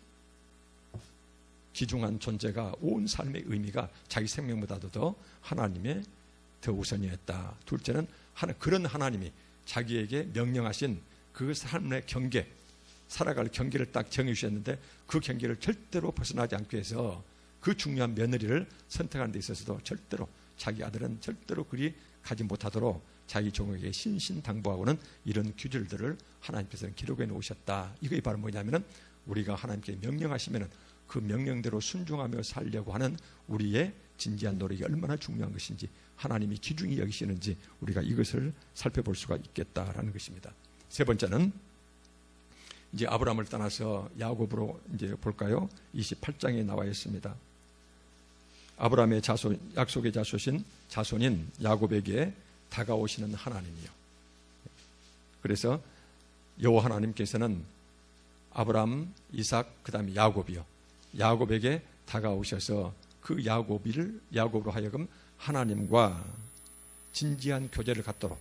귀중한 존재가 온 삶의 의미가 자기 생명보다도 더 하나님의 더 우선이었다. 둘째는 그런 하나님이 자기에게 명령하신 그 삶의 경계, 살아갈 경계를 딱 정해주셨는데 그 경계를 절대로 벗어나지 않기 위해서 그 중요한 며느리를 선택하는 데 있어서도 절대로 자기 아들은 절대로 그리 가지 못하도록 자기 종에게 신신당부하고는 이런 규절들을 하나님께서는 기록해 놓으셨다. 이것이 바로 뭐냐면은 우리가 하나님께 명령하시면은 그 명령대로 순종하며 살려고 하는 우리의 진지한 노력이 얼마나 중요한 것인지 하나님이 귀중히 여기시는지 우리가 이것을 살펴볼 수가 있겠다라는 것입니다. 세 번째는 이제 아브라함을 떠나서 야곱으로 이제 볼까요? 28장에 나와 있습니다. 아브라함의 자손, 약속의 자손인 야곱에게 다가오시는 하나님이요. 그래서 여호와 하나님께서는 아브라함, 이삭, 그다음에 야곱이요. 야곱에게 다가오셔서 그 야곱으로 하여금 하나님과 진지한 교제를 갖도록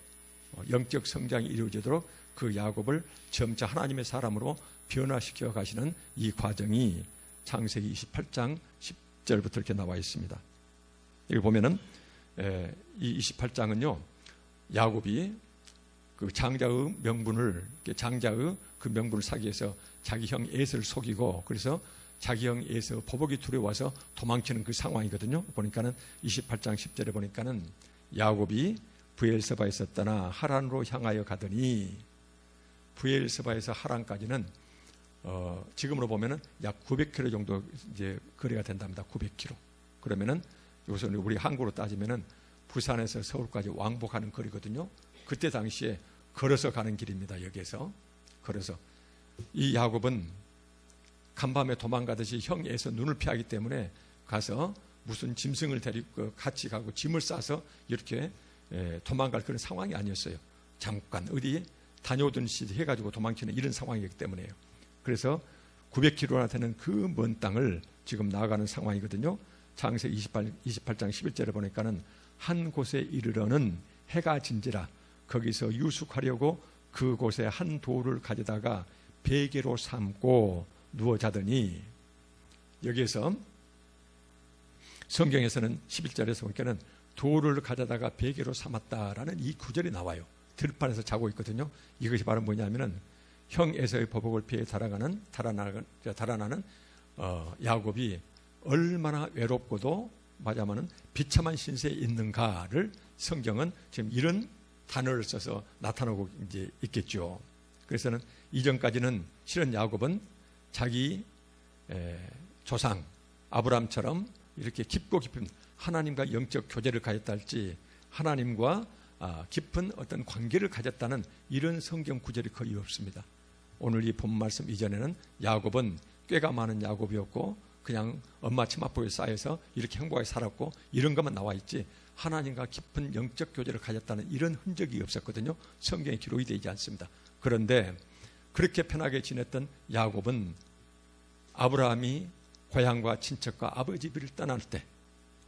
영적 성장이 이루어지도록 그 야곱을 점차 하나님의 사람으로 변화시켜 가시는 이 과정이 창세기 28장 10절부터 이렇게 나와 있습니다. 여기 보면은 이 28장은요, 야곱이 그 장자의 그 명분을 사기 위해서 자기 형 에서를 속이고 그래서 자기 형 에서 보복이 두려워서 도망치는 그 상황이거든요. 보니까는 28장 10절에 보니까는 야곱이 브엘세바에서 떠나 하란으로 향하여 가더니 브엘세바에서 하란까지는 지금으로 보면은 약 900km 정도 이제 거리가 된답니다. 900km. 그러면은 여기서 우리 한국으로 따지면은 부산에서 서울까지 왕복하는 거리거든요. 그때 당시에 걸어서 가는 길입니다. 여기에서 걸어서 이 야곱은 간밤에 도망가듯이 형에서 눈을 피하기 때문에 가서 무슨 짐승을 데리고 같이 가고 짐을 싸서 이렇게 도망갈 그런 상황이 아니었어요. 잠깐 어디 다녀오던 시 해가지고 도망치는 이런 상황이기 때문에요. 그래서 900km나 되는 그 먼 땅을 지금 나아가는 상황이거든요. 창세기 28장 11절에 보니까는 한 곳에 이르러는 해가 진지라 거기서 유숙하려고 그곳에 한 돌을 가져다가 베개로 삼고 누워 자더니, 여기에서 성경에서는 11절에서 보니까는 돌을 가져다가 베개로 삼았다라는 이 구절이 나와요. 들판에서 자고 있거든요. 이것이 바로 뭐냐면은 형 에서의 보복을 피해 달아나는 야곱이 얼마나 외롭고도 말하자면은 비참한 신세에 있는가를 성경은 지금 이런 단어를 써서 나타나고 이제 있겠죠. 그래서는 이전까지는 실은 야곱은 자기 조상 아브라함처럼 이렇게 깊고 깊은 하나님과 영적 교제를 가졌다 할지 하나님과 깊은 어떤 관계를 가졌다는 이런 성경 구절이 거의 없습니다. 오늘 이 본 말씀 이전에는 야곱은 꾀가 많은 야곱이었고 그냥 엄마 치마포에 쌓여서 이렇게 행복하게 살았고 이런 것만 나와 있지 하나님과 깊은 영적 교제를 가졌다는 이런 흔적이 없었거든요. 성경에 기록이 되지 않습니다. 그런데 그렇게 편하게 지냈던 야곱은 아브라함이 고향과 친척과 아버지 집을 떠날 때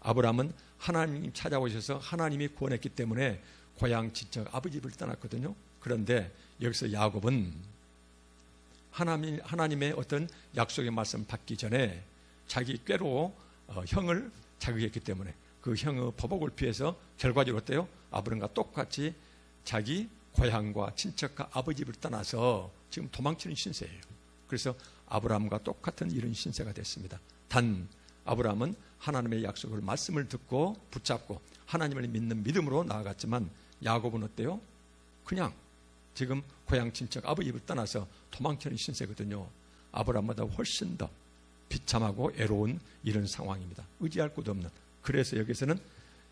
아브라함은 하나님 찾아오셔서 하나님이 구원했기 때문에 고향 친척 아버지 집을 떠났거든요. 그런데 여기서 야곱은 하나님의 어떤 약속의 말씀 받기 전에 자기 꾀로 형을 자극했기 때문에 그 형의 보복을 피해서 결과적으로 어때요? 아브라함과 똑같이 자기 고향과 친척과 아버지 집을 떠나서 지금 도망치는 신세예요. 그래서 아브라함과 똑같은 이런 신세가 됐습니다. 단 아브라함은 하나님의 약속을 말씀을 듣고 붙잡고 하나님을 믿는 믿음으로 나아갔지만 야곱은 어때요? 그냥 지금 고향 친척 아버지 집을 떠나서 도망치는 신세거든요. 아브라함보다 훨씬 더 비참하고 애로운 이런 상황입니다. 의지할 곳 없는. 그래서 여기서는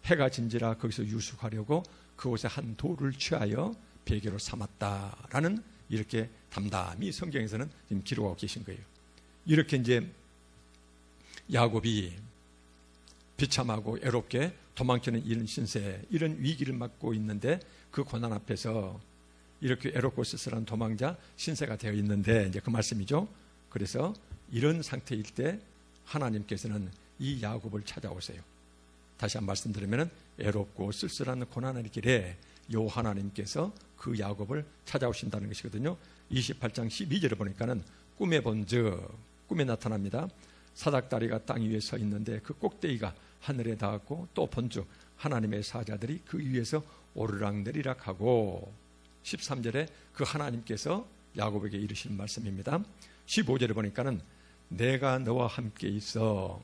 해가 진지라 거기서 유숙하려고 그곳에 한 돌을 취하여 베개로 삼았다라는 이렇게 담담히 성경에서는 지금 기록하고 계신 거예요. 이렇게 이제 야곱이 비참하고 애롭게 도망치는 이런 신세, 이런 위기를 맞고 있는데 그 고난 앞에서 이렇게 애롭고 쓸쓸한 도망자 신세가 되어 있는데 이제 그 말씀이죠. 그래서 이런 상태일 때 하나님께서는 이 야곱을 찾아오세요. 다시 한 번 말씀드리면 애롭고 쓸쓸한 고난의 길에 요 하나님께서 그 야곱을 찾아오신다는 것이거든요. 28장 12절에 보니까는 꿈에 본즉 꿈에 나타납니다. 사닥다리가 땅 위에 서 있는데 그 꼭대기가 하늘에 닿았고 또 본즉 하나님의 사자들이 그 위에서 오르락내리락 하고 13절에 그 하나님께서 야곱에게 이르신 말씀입니다. 15절에 보니까는 내가 너와 함께 있어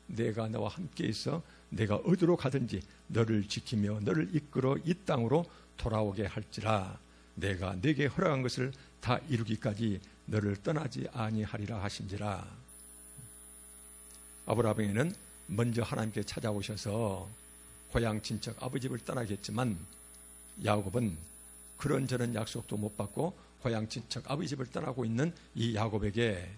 내가 너와 함께 있어 내가 어디로 가든지 너를 지키며 너를 이끌어 이 땅으로 돌아오게 할지라 내가 네게 허락한 것을 다 이루기까지 너를 떠나지 아니하리라 하신지라. 아브라함에게는 먼저 하나님께 찾아오셔서 고향 친척 아버지 집을 떠나겠지만 야곱은 그런저런 약속도 못 받고 고향 친척 아버지 집을 떠나고 있는 이 야곱에게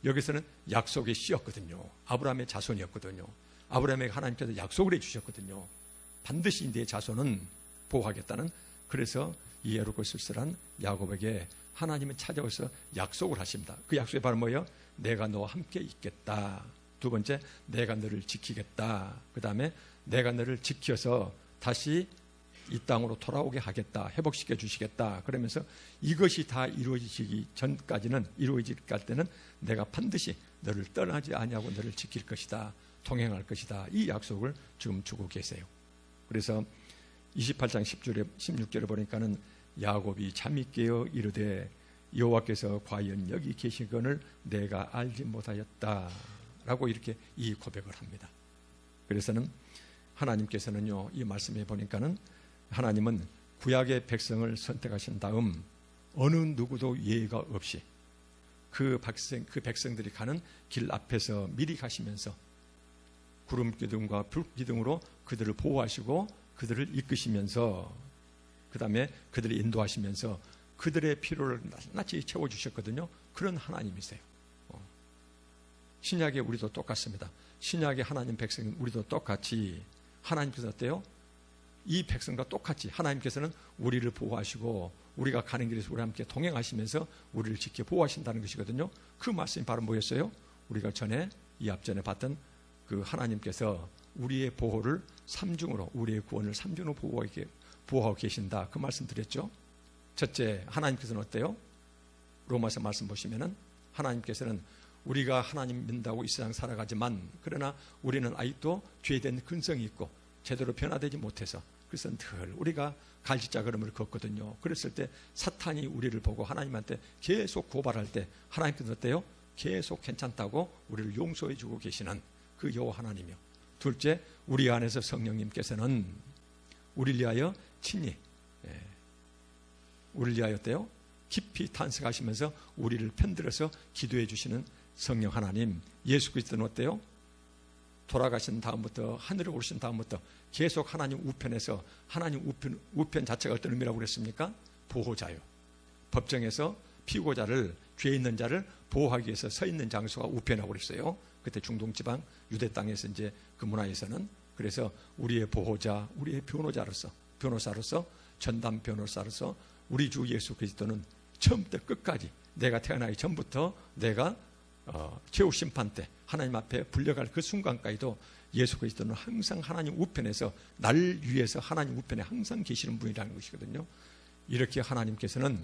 여기서는 약속의 씨였거든요. 아브라함의 자손이었거든요. 아브라함에게 하나님께서 약속을 해주셨거든요. 반드시 내 자손은 보호하겠다는. 그래서 이 애롭고 쓸쓸한 야곱에게 하나님은 찾아와서 약속을 하십니다. 그 약속이 바로 뭐예요? 내가 너와 함께 있겠다. 두 번째, 내가 너를 지키겠다. 그 다음에 내가 너를 지켜서 다시 이 땅으로 돌아오게 하겠다. 회복시켜 주시겠다. 그러면서 이것이 다 이루어지기 전까지는, 이루어질 때는 내가 반드시 너를 떠나지 아니하고 너를 지킬 것이다. 동행할 것이다. 이 약속을 지금 주고 계세요. 그래서 28장 16절에 보니까는 야곱이 잠이 깨어 이르되 여호와께서 과연 여기 계시거늘 내가 알지 못하였다 라고 이렇게 이 고백을 합니다. 그래서는 하나님께서는요, 이 말씀에 보니까는 하나님은 구약의 백성을 선택하신 다음 어느 누구도 예의가 없이 그 백성들이 가는 길 앞에서 미리 가시면서 구름 기둥과 불 기둥으로 그들을 보호하시고 그들을 이끄시면서 그 다음에 그들을 인도하시면서 그들의 필요를 낱낱이 채워주셨거든요. 그런 하나님이세요. 신약의 우리도 똑같습니다. 신약의 하나님 백성은 우리도 똑같이 하나님께서 어때요? 이 백성과 똑같이 하나님께서는 우리를 보호하시고 우리가 가는 길에서 우리와 함께 동행하시면서 우리를 지켜 보호하신다는 것이거든요. 그 말씀이 바로 뭐였어요? 우리가 전에 이 앞전에 봤던 그 하나님께서 우리의 보호를 삼중으로, 우리의 구원을 삼중으로 보호하고 계신다. 그 말씀 드렸죠. 첫째, 하나님께서는 어때요? 로마서 말씀 보시면은 하나님께서는 우리가 하나님 믿는다고 이 세상 살아가지만 그러나 우리는 아직도 죄된 근성이 있고 제대로 변화되지 못해서 그래서 늘 우리가 갈지자걸음을 걷거든요. 그랬을 때 사탄이 우리를 보고 하나님한테 계속 고발할 때 하나님께서 어때요? 계속 괜찮다고 우리를 용서해 주고 계시는 그 여호와 하나님이요. 둘째, 우리 안에서 성령님께서는 우리를 위하여 친히 우리를 위하여 어때요? 깊이 탄식하시면서 우리를 편들어서 기도해 주시는 성령 하나님. 예수 그리스도는 어때요? 돌아가신 다음부터 하늘에 오르신 다음부터 계속 하나님 우편에서, 하나님 우편 자체가 어떤 의미라고 그랬습니까? 보호자요. 법정에서 피고자를, 죄 있는 자를 보호하기 위해서 서 있는 장소가 우편이라고 그랬어요. 그때 중동 지방 유대 땅에서 이제 그 문화에서는. 그래서 우리의 보호자, 우리의 변호사로서 전담 변호사로서 우리 주 예수 그리스도는 처음부터 끝까지 내가 태어나기 전부터 내가 최후 심판 때 하나님 앞에 불려갈 그 순간까지도 예수 그리스도는 항상 하나님 우편에서 날 위해서 하나님 우편에 항상 계시는 분이라는 것이거든요. 이렇게 하나님께서는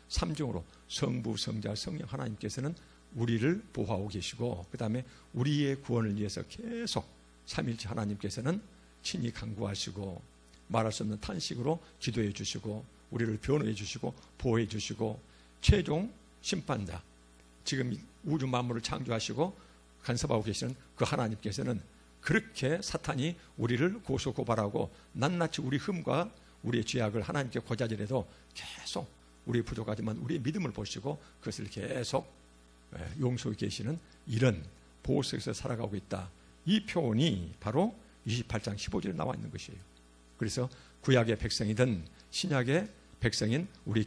삼중으로 성부, 성자, 성령 하나님께서는 우리를 보호하고 계시고 그 다음에 우리의 구원을 위해서 계속 삼일째 하나님께서는 친히 간구하시고 말할 수 없는 탄식으로 기도해 주시고 우리를 변호해 주시고 보호해 주시고 최종 심판자, 지금 우주 만물을 창조하시고 간섭하고 계시는 그 하나님께서는 그렇게 사탄이 우리를 고소고발하고 낱낱이 우리 흠과 우리의 죄악을 하나님께 고자질해도 계속 우리 부족하지만 우리의 믿음을 보시고 그것을 계속 용서해 계시는 이런 보호 속에서 살아가고 있다. 이 표현이 바로 28장 15절에 나와 있는 것이에요. 그래서 구약의 백성이든 신약의 백성인 우리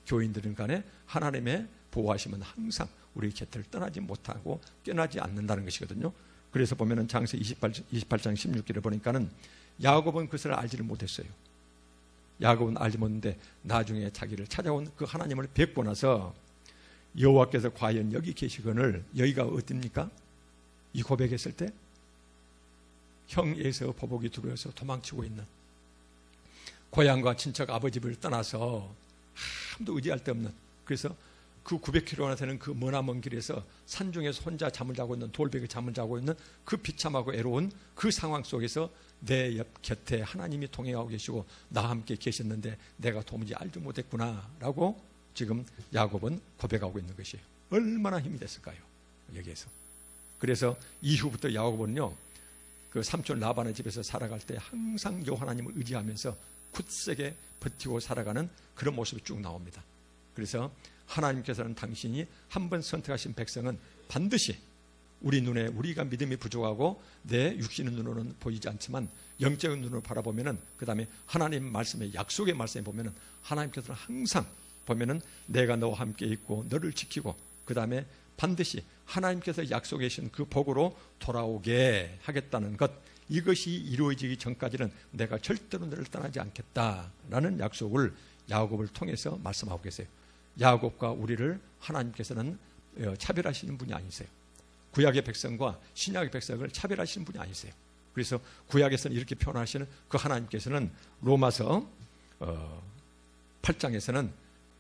교인들은 간에 하나님의 보호하심은 항상 우리 곁을 떠나지 못하고 깨나지 않는다는 것이거든요. 그래서 보면은 장세 28장 16절에 보니까는 야곱은 그것을 알지를 못했어요. 야곱은 알지 못했는데 나중에 자기를 찾아온 그 하나님을 뵙고 나서 여호와께서 과연 여기 계시거늘, 여기가 어딥니까? 이 고백했을 때 형 에서 보복이 두려워서 도망치고 있는, 고향과 친척 아버지 집을 떠나서 아무도 의지할 데 없는, 그래서 그 900km나 되는 그 머나먼 길에서 산중에서 혼자 잠을 자고 있는, 돌베개 잠을 자고 있는 그 비참하고 애로운 그 상황 속에서 내 옆 곁에 하나님이 동행하고 계시고 나와 함께 계셨는데 내가 도무지 알지 못했구나 라고 지금 야곱은 고백하고 있는 것이에요. 얼마나 힘이 됐을까요? 여기에서. 그래서 이후부터 야곱은요, 그 삼촌 라반의 집에서 살아갈 때 항상 요 하나님을 의지하면서 굳세게 버티고 살아가는 그런 모습이 쭉 나옵니다. 그래서 하나님께서는 당신이 한번 선택하신 백성은 반드시 우리 눈에, 우리가 믿음이 부족하고 내 육신의 눈으로는 보이지 않지만 영적인 눈으로 바라보면은, 그 다음에 하나님 말씀의 약속의 말씀에 보면은 하나님께서는 항상 보면은 내가 너와 함께 있고 너를 지키고, 그 다음에 반드시 하나님께서 약속해 주신 그 복으로 돌아오게 하겠다는 것, 이것이 이루어지기 전까지는 내가 절대로 너를 떠나지 않겠다라는 약속을 야곱을 통해서 말씀하고 계세요. 야곱과 우리를 하나님께서는 차별하시는 분이 아니세요. 구약의 백성과 신약의 백성을 차별하시는 분이 아니세요. 그래서 구약에서는 이렇게 표현하시는 그 하나님께서는 로마서 8장에서는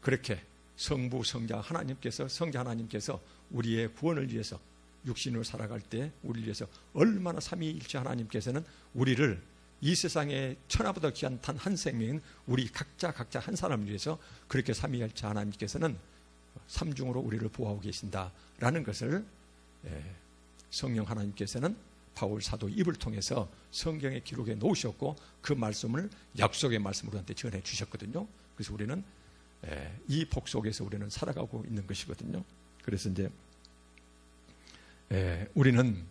그렇게 성부, 성자 하나님께서, 성자 하나님께서 우리의 구원을 위해서 육신으로 살아갈 때 우리를 위해서 얼마나 삼위일체 하나님께서는 우리를 이 세상에 천하보다 귀한 단 한 생명인 우리 각자 한 사람을 위해서 그렇게 삼위일체 하나님께서는 삼중으로 우리를 보호하고 계신다라는 것을 성령 하나님께서는 바울 사도 입을 통해서 성경의 기록에 놓으셨고 그 말씀을 약속의 말씀으로 우리한테 전해 주셨거든요. 그래서 우리는 이 복 속에서 우리는 살아가고 있는 것이거든요. 그래서 이제 우리는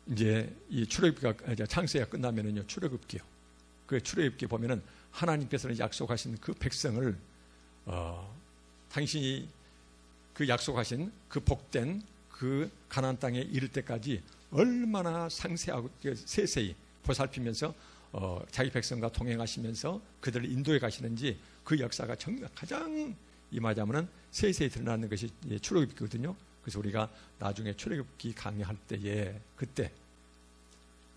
이제 이 출애굽기가, 창세기가 끝나면은요, 출애굽기요. 그 출애굽기 보면은 하나님께서는 약속하신 그 백성을 당신이 그 약속하신 그 복된 그 가나안 땅에 이를 때까지 얼마나 상세하고 세세히 보살피면서 자기 백성과 동행하시면서 그들을 인도해 가시는지 그 역사가 가장 임하자면은 세세히 드러나는 것이 출애굽기거든요. 그래서 우리가 나중에 출애굽기 강의할 때에 그때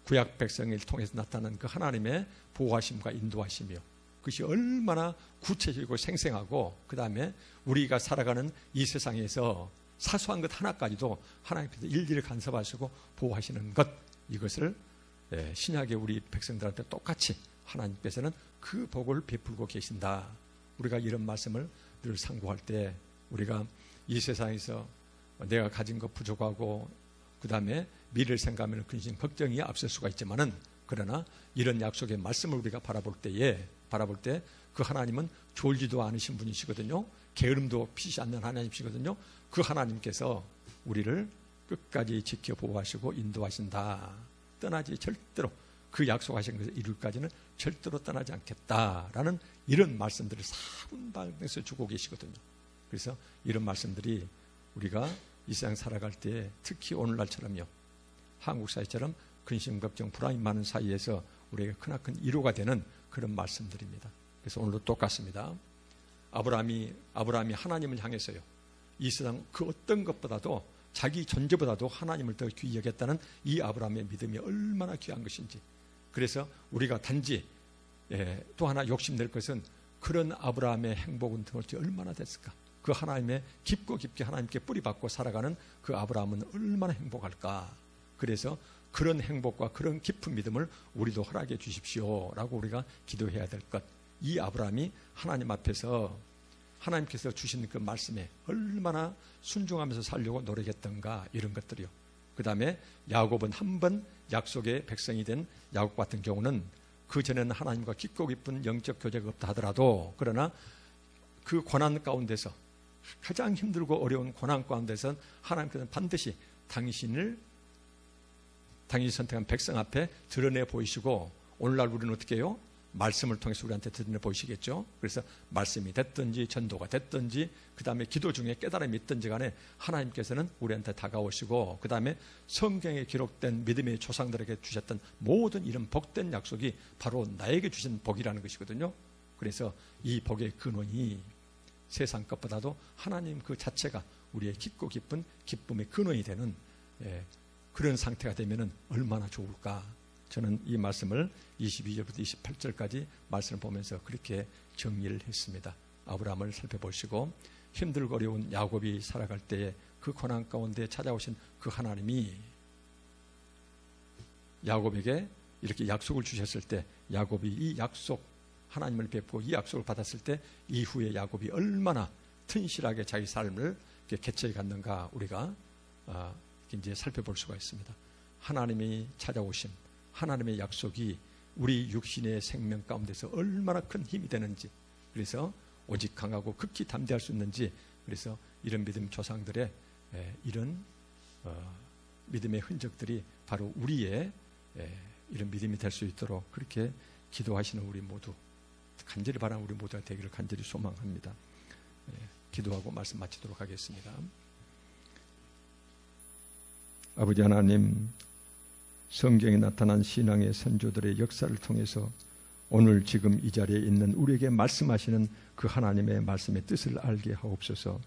구약 백성을 통해서 나타난 그 하나님의 보호하심과 인도하심이요, 그것이 얼마나 구체적이고 생생하고, 그 다음에 우리가 살아가는 이 세상에서 사소한 것 하나까지도 하나님께서 일일이 간섭하시고 보호하시는 것, 이것을 신약의 우리 백성들한테 똑같이 하나님께서는 그 복을 베풀고 계신다. 우리가 이런 말씀을 늘 상고할 때 우리가 이 세상에서 내가 가진 것 부족하고 그 다음에 미래를 생각하면 근심 걱정이 앞설 수가 있지만은, 그러나 이런 약속의 말씀을 우리가 바라볼 때 그 하나님은 졸지도 않으신 분이시거든요. 게으름도 피지 않는 하나님이시거든요. 그 하나님께서 우리를 끝까지 지켜 보호하시고 인도하신다. 떠나지 절대로, 그 약속하신 것을 이룰까지는 절대로 떠나지 않겠다라는 이런 말씀들을 사분방에서 주고 계시거든요. 그래서 이런 말씀들이 우리가 이 세상 살아갈 때, 특히 오늘날처럼요, 한국 사회처럼 근심, 걱정, 불안이 많은 사이에서 우리에게 크나큰 위로가 되는 그런 말씀들입니다. 그래서 오늘도 똑같습니다. 아브라함이 하나님을 향해서요, 이 세상 그 어떤 것보다도 자기 존재보다도 하나님을 더 귀히 여겼다는 이 아브라함의 믿음이 얼마나 귀한 것인지. 그래서 우리가 단지 또 하나 욕심낼 것은 그런 아브라함의 행복은 도대체 얼마나 됐을까? 그 하나님의 깊고 깊게 하나님께 뿌리박고 살아가는 그 아브라함은 얼마나 행복할까? 그래서 그런 행복과 그런 깊은 믿음을 우리도 허락해 주십시오라고 우리가 기도해야 될 것. 이 아브라함이 하나님 앞에서 하나님께서 주신 그 말씀에 얼마나 순종하면서 살려고 노력했던가, 이런 것들이요. 그 다음에 야곱은 한 번 약속의 백성이 된 야곱 같은 경우는 그 전에는 하나님과 깊고 깊은 영적 교제가 없다 하더라도, 그러나 그 고난 가운데서, 가장 힘들고 어려운 고난 가운데서 하나님께서는 반드시 당신이 선택한 백성 앞에 드러내 보이시고, 오늘날 우리는 어떻게 해요? 말씀을 통해서 우리한테 드러내 보이시겠죠. 그래서 말씀이 됐든지 전도가 됐든지 그 다음에 기도 중에 깨달음이 있든지 간에 하나님께서는 우리한테 다가오시고, 그 다음에 성경에 기록된 믿음의 조상들에게 주셨던 모든 이런 복된 약속이 바로 나에게 주신 복이라는 것이거든요. 그래서 이 복의 근원이 세상 것보다도 하나님 그 자체가 우리의 깊고 깊은 기쁨의 근원이 되는 그런 상태가 되면 얼마나 좋을까. 저는 이 말씀을 22절부터 28절까지 말씀을 보면서 그렇게 정리를 했습니다. 아브라함을 살펴보시고 힘들고 어려운 야곱이 살아갈 때에 그 고난 가운데 찾아오신 그 하나님이 야곱에게 이렇게 약속을 주셨을 때 야곱이 이 약속, 하나님을 뵙고 이 약속을 받았을 때 이후에 야곱이 얼마나 튼실하게 자기 삶을 개척해 갔는가 우리가 이제 살펴볼 수가 있습니다. 하나님이 찾아오심, 하나님의 약속이 우리 육신의 생명 가운데서 얼마나 큰 힘이 되는지, 그래서 오직 강하고 극히 담대할 수 있는지, 그래서 이런 믿음 조상들의 이런 믿음의 흔적들이 바로 우리의 이런 믿음이 될 수 있도록 그렇게 기도하시는 우리 모두, 간절히 바라는 우리 모두가 되기를 간절히 소망합니다. 기도하고 말씀 마치도록 하겠습니다. 아버지 하나님, 성경에 나타난 신앙의 선조들의 역사를 통해서 오늘 지금 이 자리에 있는 우리에게 말씀하시는 그 하나님의 말씀의 뜻을 알게 하옵소서.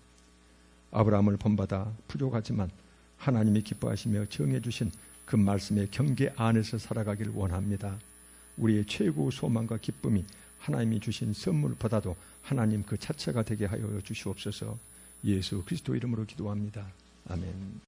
아브라함을 본받아 부족하지만 하나님이 기뻐하시며 정해주신 그 말씀의 경계 안에서 살아가길 원합니다. 우리의 최고 소망과 기쁨이 하나님이 주신 선물보다도 하나님 그 자체가 되게 하여 주시옵소서. 예수 그리스도 이름으로 기도합니다. 아멘.